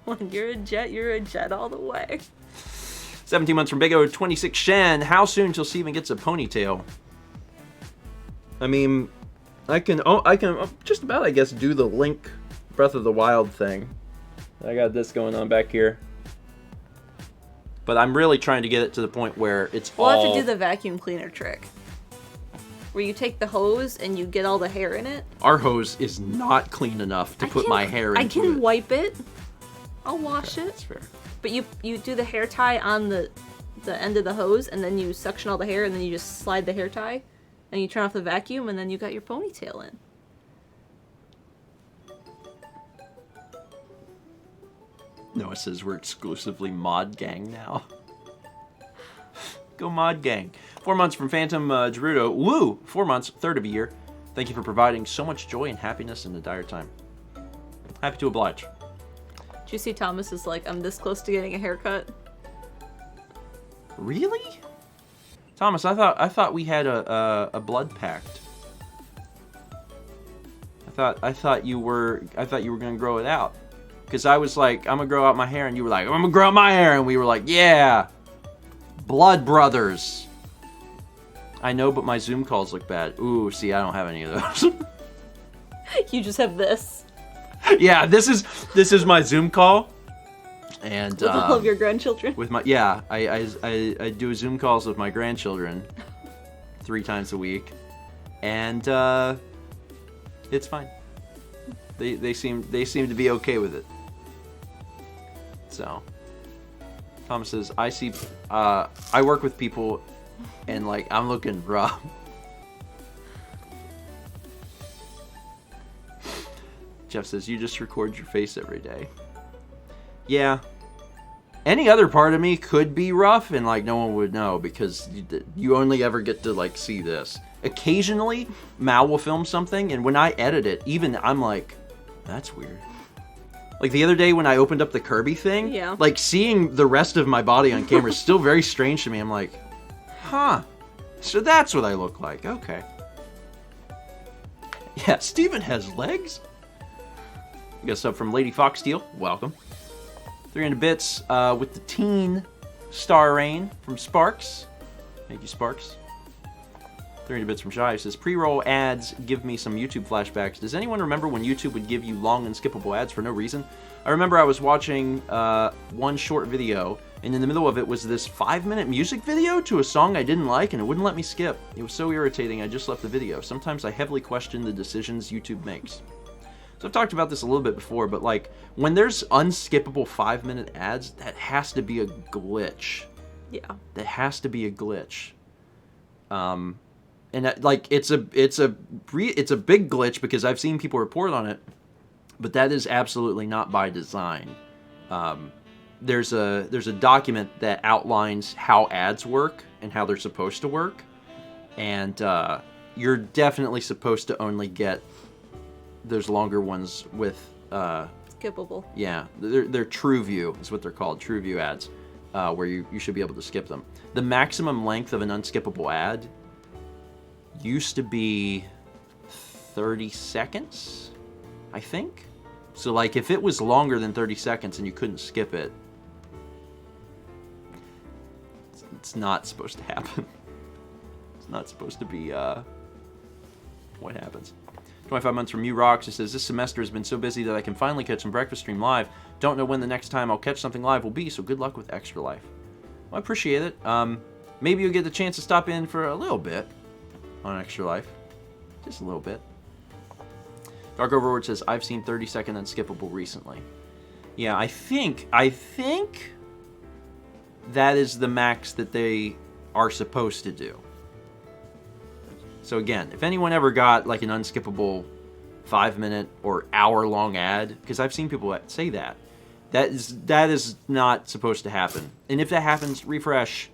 When you're a jet all the way. 17 months from Big O, 26 Shen. How soon till Steven gets a ponytail? I mean, I can just about, I guess, do the Link Breath of the Wild thing. I got this going on back here. But I'm really trying to get it to the point where it's We'll have to do the vacuum cleaner trick. Where you take the hose and you get all the hair in it. Our hose is not clean enough to put my hair into it. I can wipe it. I'll wash it. That's fair. But you do the hair tie on the end of the hose, and then you suction all the hair, and then you just slide the hair tie, and you turn off the vacuum, and then you got your ponytail in. Noah says we're exclusively Mod Gang now. Go Mod Gang. 4 months from Phantom Gerudo. Woo! 4 months, third of a year. Thank you for providing so much joy and happiness in a dire time. Happy to oblige. Juicy Thomas is like, I'm this close to getting a haircut. Really? Thomas, I thought we had a blood pact. I thought you were gonna grow it out. Because I was like, I'm gonna grow out my hair, and you were like, I'm gonna grow out my hair, and we were like, yeah, blood brothers. I know, but my Zoom calls look bad. Ooh, see, I don't have any of those. You just have this. Yeah, this is my Zoom call, and With all of your grandchildren. with my I do Zoom calls with my grandchildren 3 times a week, and it's fine. They seem to be okay with it. So Thomas says, I work with people, and like I'm looking rough. Jeff says, you just record your face every day. Yeah. Any other part of me could be rough, and like no one would know, because you only ever get to like see this. Occasionally, Mal will film something, and when I edit it, even I'm like, that's weird. Like the other day when I opened up the Kirby thing, yeah. Like seeing the rest of my body on camera is still very strange to me. I'm like, huh. So that's what I look like. Okay. Yeah, Steven has legs. We got stuff from Lady Foxsteel. Welcome. 300 bits with the teen Star Rain from Sparks. Thank you, Sparks. 300 bits from Shy says, pre-roll ads give me some YouTube flashbacks. Does anyone remember when YouTube would give you long and skippable ads for no reason? I remember I was watching one short video, and in the middle of it was this 5-minute music video to a song I didn't like, and it wouldn't let me skip. It was so irritating, I just left the video. Sometimes I heavily question the decisions YouTube makes. So I've talked about this a little bit before, but like when there's unskippable 5-minute ads, that has to be a glitch. Yeah. That has to be a glitch. And that, like it's a big glitch because I've seen people report on it, but that is absolutely not by design. There's a document that outlines how ads work and how they're supposed to work, and you're definitely supposed to only get those longer ones with skippable. Yeah, they're True View is what they're called, True View ads, where you should be able to skip them. The maximum length of an unskippable ad used to be 30 seconds, I think. So like if it was longer than 30 seconds and you couldn't skip it, it's not supposed to happen. It's not supposed to be what happens. 25 months from You Rocks. It says, this semester has been so busy that I can finally catch some breakfast stream live. Don't know when the next time I'll catch something live will be, so good luck with Extra Life. Well, I appreciate it. Maybe you'll get the chance to stop in for a little bit on Extra Life. Just a little bit. Dark Overlord says, I've seen 30-second unskippable recently. Yeah, I think that is the max that they are supposed to do. So again, if anyone ever got like an unskippable 5-minute or hour-long ad, because I've seen people say that is not supposed to happen. And if that happens, refresh.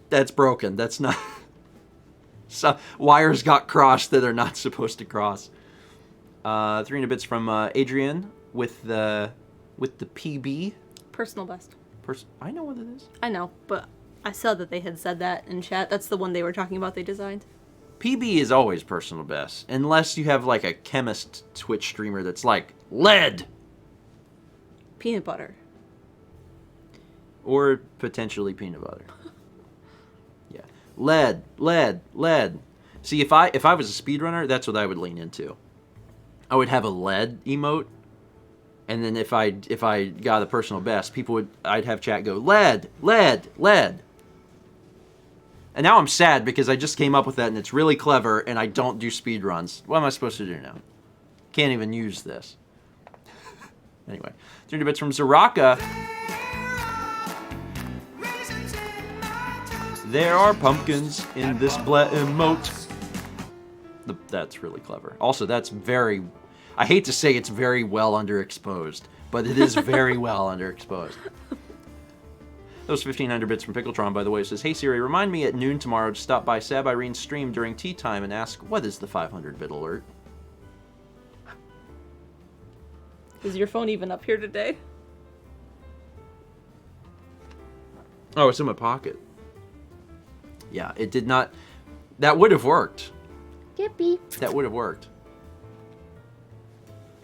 That's broken. That's not. So, wires got crossed that are not supposed to cross. 300 bits from Adrian with the PB. Personal best. I know what it is. I know, but I saw that they had said that in chat. That's the one they were talking about they designed. PB is always personal best, unless you have like a chemist Twitch streamer that's like lead. Peanut butter. Or potentially peanut butter. Yeah. Lead. See, if I was a speedrunner, that's what I would lean into. I would have a lead emote, and then if I got a personal best, I'd have chat go lead. And now I'm sad because I just came up with that and it's really clever and I don't do speedruns. What am I supposed to do now? Can't even use this. Anyway, 300 bits from Zaraka. There are pumpkins in this emote. That's really clever. Also, that's very... I hate to say it's very well underexposed, but it is very well underexposed. Those 1,500 bits from Pickletron, by the way, says, hey Siri, remind me at noon tomorrow to stop by Sab Irene's stream during tea time and ask, what is the 500-bit alert? Is your phone even up here today? Oh, it's in my pocket. Yeah, it did not. That would have worked. Yippee. That would have worked.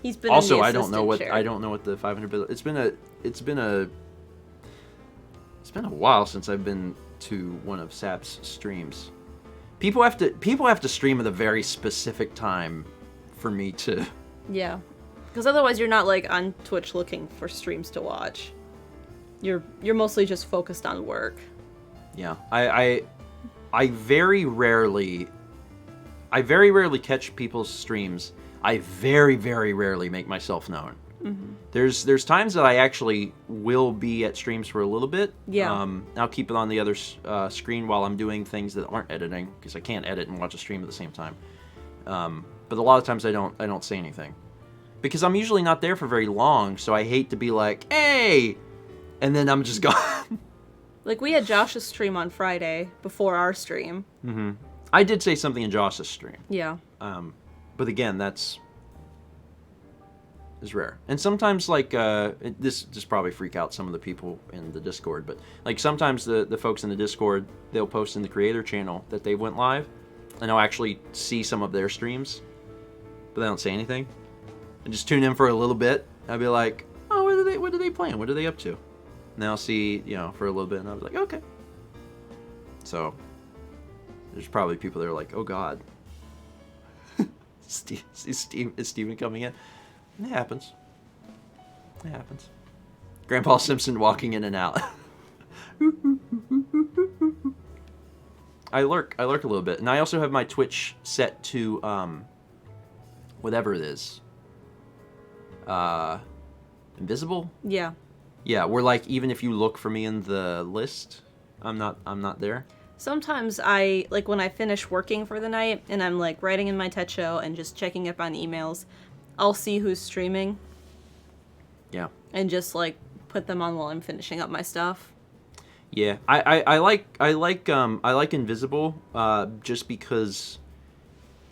He's been Also, in the I don't know assistant what the 500 bill. It's been a while since I've been to one of Sap's streams. People have to stream at a very specific time for me to. Yeah, because otherwise you're not like on Twitch looking for streams to watch. You're mostly just focused on work. Yeah, I very rarely catch people's streams. I very, very rarely make myself known. Mm-hmm. There's times that I actually will be at streams for a little bit. Yeah. I'll keep it on the other screen while I'm doing things that aren't editing, because I can't edit and watch a stream at the same time. But a lot of times I don't say anything, because I'm usually not there for very long. So I hate to be like, hey, and then I'm just gone. Like, we had Josh's stream on Friday before our stream. Mm-hmm. I did say something in Josh's stream. Yeah. But again, that's rare. And sometimes, like, this just probably freak out some of the people in the Discord, but, like, sometimes the folks in the Discord, they'll post in the creator channel that they went live, and I'll actually see some of their streams, but they don't say anything. And just tune in for a little bit. I'll be like, oh, what are they playing? What are they up to? And then I'll see, for a little bit, and I'll be like, okay. So, there's probably people that are like, oh, God. Is Steven coming in? It happens. It happens. Grandpa Simpson walking in and out. I lurk a little bit. And I also have my Twitch set to, whatever it is. Invisible? Yeah. Yeah, where, like, even if you look for me in the list, I'm not there. Sometimes like, when I finish working for the night and I'm, like, writing in my Tetcho and just checking up on emails, I'll see who's streaming. Yeah. And just, like, put them on while I'm finishing up my stuff. Yeah, I like Invisible, just because,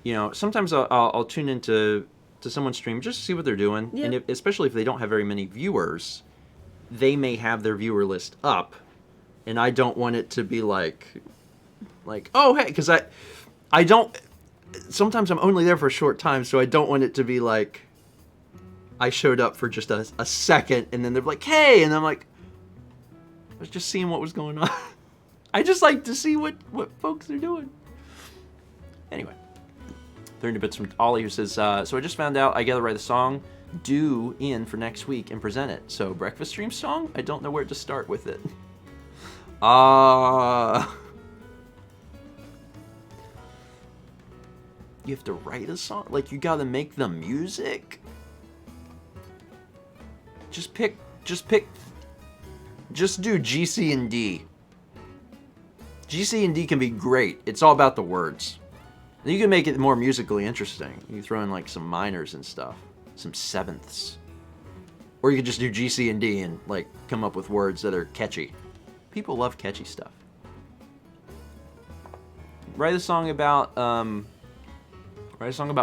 sometimes I'll tune into someone's stream just to see what they're doing, yeah. And especially if they don't have very many viewers, they may have their viewer list up, and I don't want it to be like, oh hey, because I don't. Sometimes I'm only there for a short time, so I don't want it to be like I showed up for just a second, and then they're like, hey, and I'm like, I was just seeing what was going on. I just like to see what folks are doing. Anyway, 30 bits from Ollie, who says, so I just found out I gotta write a song due in for next week and present it. So breakfast stream song? I don't know where to start with it. You have to write a song? Like, you gotta make the music? Just do G, C, and D. G, C, and D can be great. It's all about the words. And you can make it more musically interesting. You throw in, like, some minors and stuff. Some sevenths. Or you could just do G, C, and D and, like, come up with words that are catchy. People love catchy stuff. Write a song about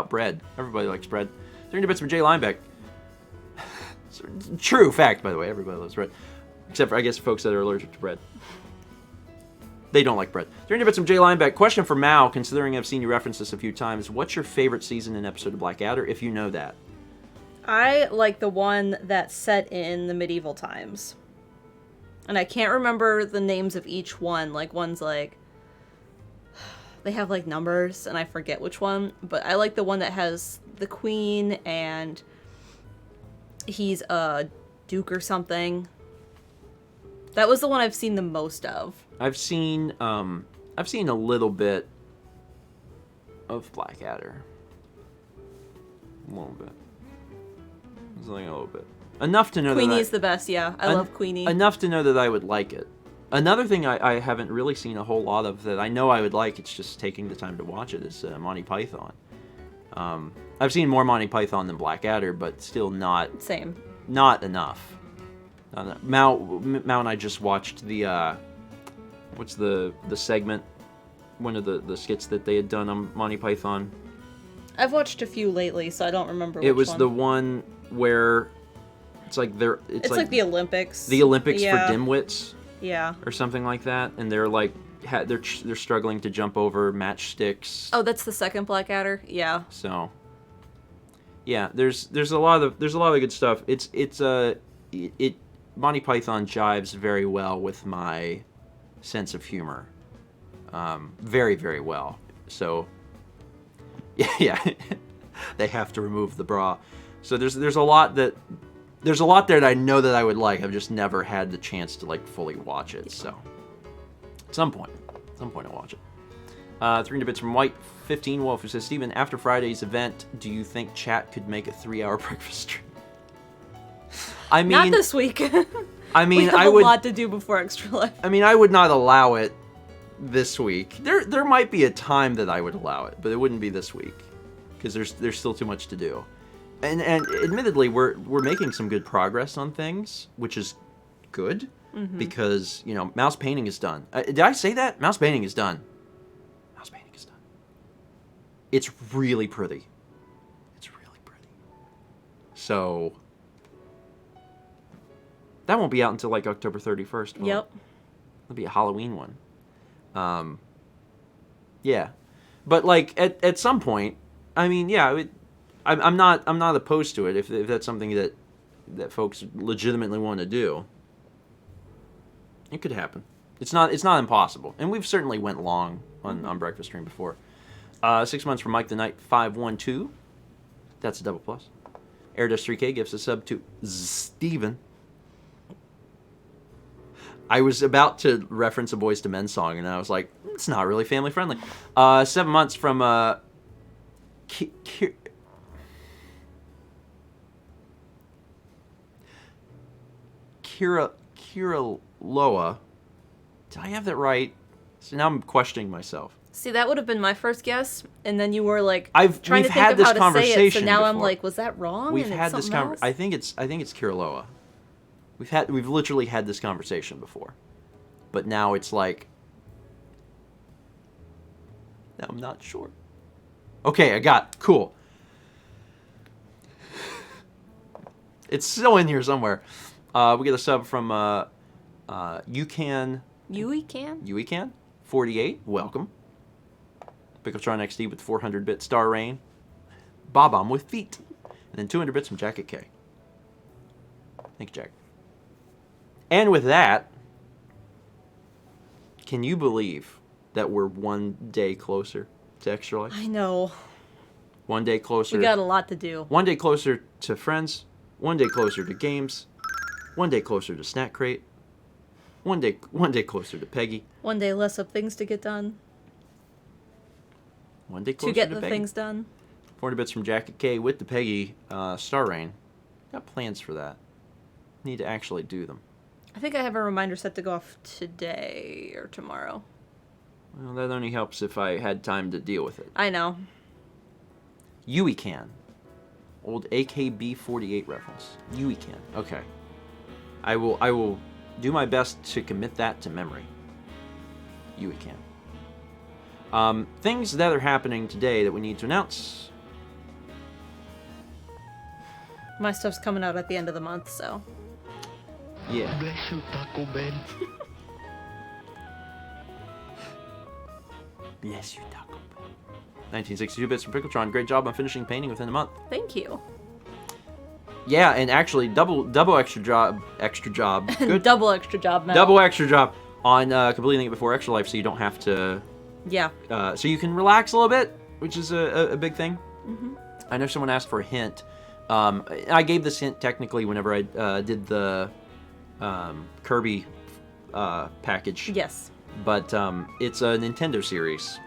bread. Everybody likes bread. 30 bits from Jay Linebeck. True fact, by the way. Everybody loves bread. Except for, I guess, folks that are allergic to bread. They don't like bread. 30 bits from Jay Linebeck. Question for Mao, considering I've seen you reference this a few times. What's your favorite season and episode of Blackadder, if you know that? I like the one that's set in the medieval times. And I can't remember the names of each one. Like, one's like... They have, like, numbers, and I forget which one. But I like the one that has the queen, and he's a duke or something. That was the one I've seen the most of. I've seen a little bit of Blackadder. A little bit. Something a little bit. Enough to know Queenie's the best, yeah. I love Queenie. Enough to know that I would like it. Another thing I haven't really seen a whole lot of that I know I would like, it's just taking the time to watch it, is Monty Python. I've seen more Monty Python than Blackadder, but still not... Same. Not enough. Mao and I just watched the... what's the segment? One of the skits that they had done on Monty Python. I've watched a few lately, so I don't remember which one. It was the one where... It's like they're... It's like the Olympics. The Olympics yeah. for dimwits. Yeah. Or something like that. And they're like... they're struggling to jump over matchsticks. Oh, that's the second Blackadder. Yeah. So, yeah, there's a lot of good stuff. Monty Python jives very well with my sense of humor, very, very well. So, yeah, they have to remove the bra. So there's a lot there that I know that I would like. I've just never had the chance to like fully watch it. So, at some point I'll watch it. 300 bits from White 15 Wolf, who says, Stephen, after Friday's event, do you think chat could make a 3-hour breakfast stream? I mean, Not this week. I mean, we have a lot to do before Extra Life. I mean, I would not allow it this week. There might be a time that I would allow it, but it wouldn't be this week because there's still too much to do. And admittedly, we're making some good progress on things, which is good because mouse painting is done. Did I say that? Mouse painting is done. Mouse painting is done. It's really pretty. It's really pretty. So that won't be out until like October 31st. Yep. It'll be a Halloween one. Yeah, but like at some point, I mean, yeah, I'm not opposed to it if that's something that folks legitimately want to do. It could happen. It's not impossible, and we've certainly went long on Breakfast Stream before. 6 months from Mike the Knight 512. That's a double plus. Airdust 3K gives a sub to Steven. I was about to reference a Boyz II Men song, and I was like, it's not really family friendly. 7 months from Kira Loa. Did I have that right? So now I'm questioning myself. See, that would have been my first guess, and then you were like We've trying to had think this of how to say it. So conversation now I'm before. like, was that wrong? We've and had it's this something else? I think it's Kira Loa. We've literally had this conversation before, but now it's like, now I'm not sure. Okay, I got cool. It's still in here somewhere. We get a sub from You Can 48. Welcome. Pickletron XD with 400-bit Star Rain. Bob-omb with feet. And then 200 bits from Jacket K. Thank you, Jack. And with that, can you believe that we're one day closer to Extra Life? I know. One day closer. We got a lot to do. One day closer to friends. One day closer to games. One day closer to Snack Crate. One day closer to Peggy. One day less of things to get done. One day closer To get to the Peggy. things done. 400 bits from Jacket K with the Peggy Star Rain. Got plans for that. Need to actually do them. I think I have a reminder set to go off today or tomorrow. Well, that only helps if I had time to deal with it. I know. Yui Can. Old AKB48 reference. Yui Can. Okay. I will do my best to commit that to memory. Yui Can. Things that are happening today that we need to announce. My stuff's coming out at the end of the month, so. Yeah. Bless you, Taco Bell. Bless you, Taco Bell. 1962 bits from Pickletron. Great job on finishing painting within a month. Thank you. Yeah, and actually double extra job. Good. Double extra job, Mel. Double extra job on completing it before Extra Life, so you don't have to. Yeah. So you can relax a little bit, which is a big thing. Mm-hmm. I know someone asked for a hint. I gave this hint technically whenever I did the Kirby package. Yes. But it's a Nintendo series.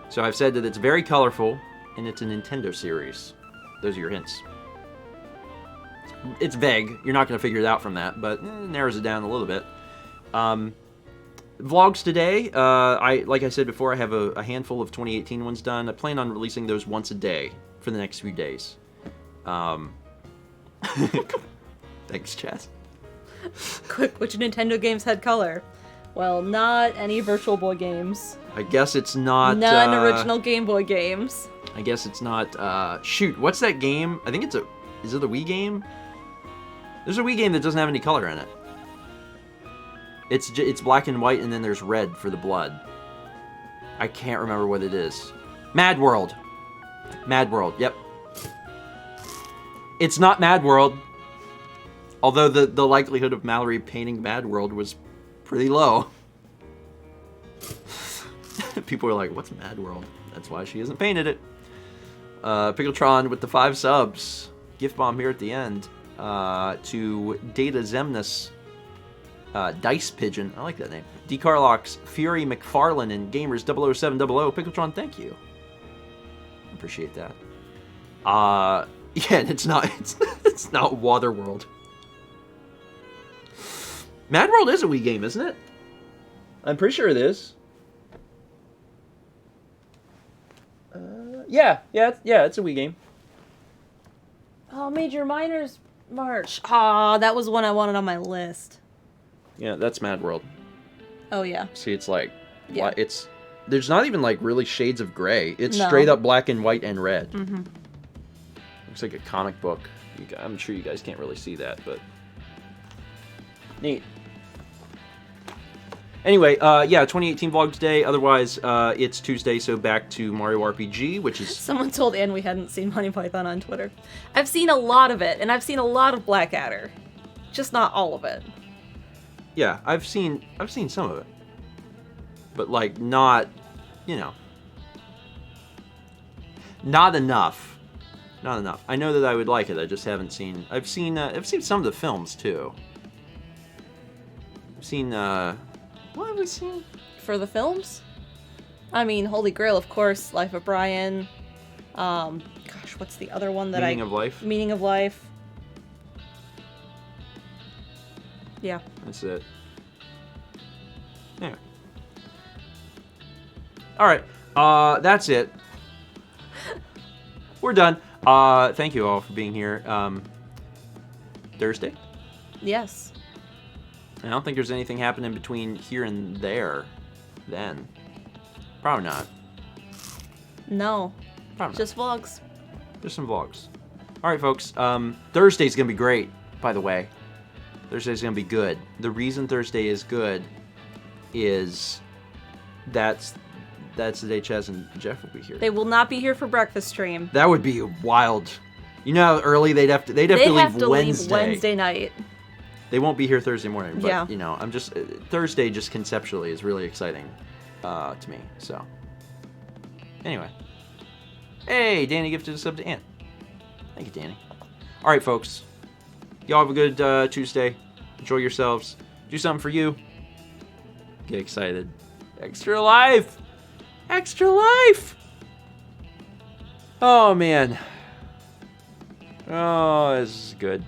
So I've said that it's very colorful, and it's a Nintendo series. Those are your hints. It's vague. You're not going to figure it out from that, but it narrows it down a little bit. Vlogs today, like I said before, I have a handful of 2018 ones done. I plan on releasing those once a day for the next few days. Thanks, Chaz. Quick, which Nintendo games had color? Well, not any Virtual Boy games. I guess it's not... None original Game Boy games. I guess it's not... shoot, what's that game? I think it's a... Is it the Wii game? There's a Wii game that doesn't have any color in it. It's black and white, and then there's red for the blood. I can't remember what it is. Mad World. Mad World. Yep. It's not Mad World. Although the likelihood of Mallory painting Mad World was pretty low. People were like, what's Mad World? That's why she hasn't painted it. Pickletron with the 5 subs. Gift bomb here at the end. To Data Zemnis. Dice Pigeon. I like that name. D. Carlox, Fury McFarlane, and Gamers 00700. Pickletron, thank you. Appreciate that. Yeah, and it's not Waterworld. Mad World is a Wii game, isn't it? I'm pretty sure it is. Yeah, it's a Wii game. Oh, Major Miners March. Ah, that was one I wanted on my list. Yeah, that's Mad World. Oh yeah. See, it's like, Yeah. there's not even like really shades of gray. It's No. straight up black and white and red. Mm-hmm. Looks like a comic book. I'm sure you guys can't really see that, but neat. Anyway, yeah, 2018 Vlogs Day. Otherwise, it's Tuesday, so back to Mario RPG, which is... Someone told Anne we hadn't seen Monty Python on Twitter. I've seen a lot of it, and I've seen a lot of Blackadder. Just not all of it. Yeah, I've seen some of it. But, like, not, you know... Not enough. Not enough. I know that I would like it, I just haven't seen... I've seen some of the films, too. I've seen, what have we seen? For the films? I mean, Holy Grail, of course. Life of Brian. Gosh, what's the other one that Meaning of Life? Meaning of Life. Yeah. That's it. Anyway. Alright, that's it. We're done. Thank you all for being here. Thursday? Yes. I don't think there's anything happening between here and there. Then. Probably not. No. Probably Just vlogs. not. Just some vlogs. Alright, folks. Thursday's gonna be great, by the way. Thursday's gonna be good. The reason Thursday is good is that's the day Chaz and Jeff will be here. They will not be here for breakfast stream. That would be wild. You know how early they'd have to leave Wednesday night. They won't be here Thursday morning, but Yeah. you know, I'm just Thursday just conceptually is really exciting to me. So anyway, hey, Danny gifted a sub to Ant. Thank you, Danny. All right, folks, y'all have a good Tuesday. Enjoy yourselves. Do something for you. Get excited. Extra life. Extra life. Oh man. Oh, this is good.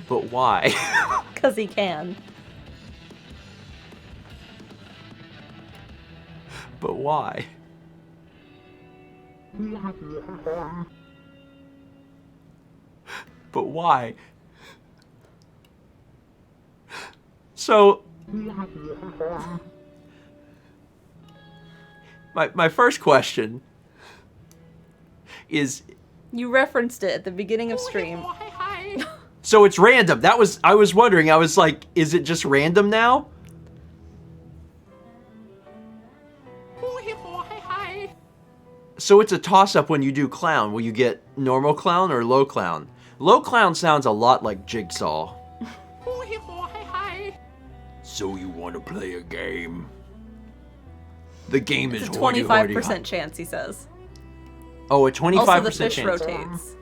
But why? Because he can. But why? But why? So... My first question is... You referenced it at the beginning of stream. So it's random. I was wondering, I was like, is it just random now? So it's a toss-up when you do clown. Will you get normal clown or low clown? Low clown sounds a lot like Jigsaw. So you want to play a game? The game is It's a 25% chance, he says. Oh, a 25% Also, the fish chance. rotates.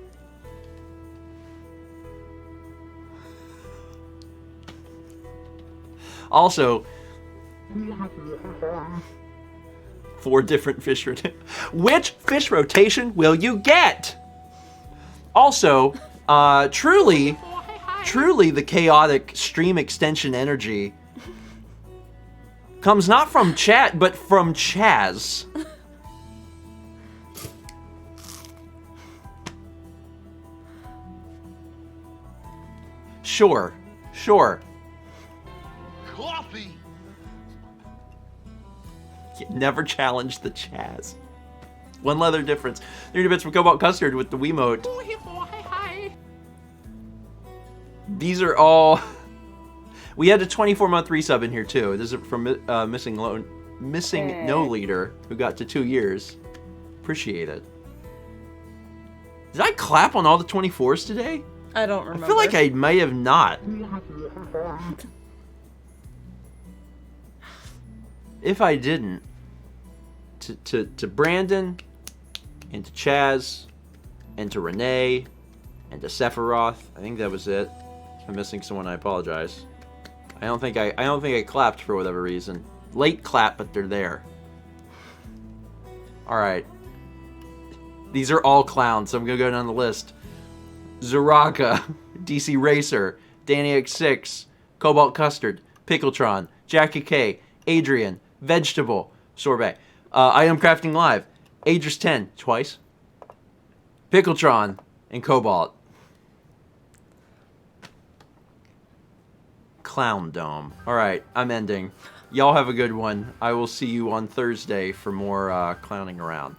Also, 4 different fish rotations. Which fish rotation will you get? Also, truly the chaotic stream extension energy comes not from chat, but from Chaz. Sure. Coffee. Never challenge the Chaz. One leather difference. 30 bits from Cobalt Custard with the Wiimote. These are all... We had a 24-month resub in here, too. This is from Missing No Leader, who got to 2 years. Appreciate it. Did I clap on all the 24s today? I don't remember. I feel like I may have not. If I didn't, to Brandon, and to Chaz, and to Renee, and to Sephiroth. I think that was it. If I'm missing someone, I apologize. I don't think I clapped for whatever reason. Late clap, but they're there. All right. These are all clowns, so I'm gonna go down the list. Zaraka, DC Racer, Danny X6, Cobalt Custard, Pickletron, Jackie K, Adrian, Vegetable, Sorbet, I Am Crafting Live, Adris 10, twice, Pickletron, and Cobalt. Clown Dome. Alright, I'm ending. Y'all have a good one. I will see you on Thursday for more clowning around.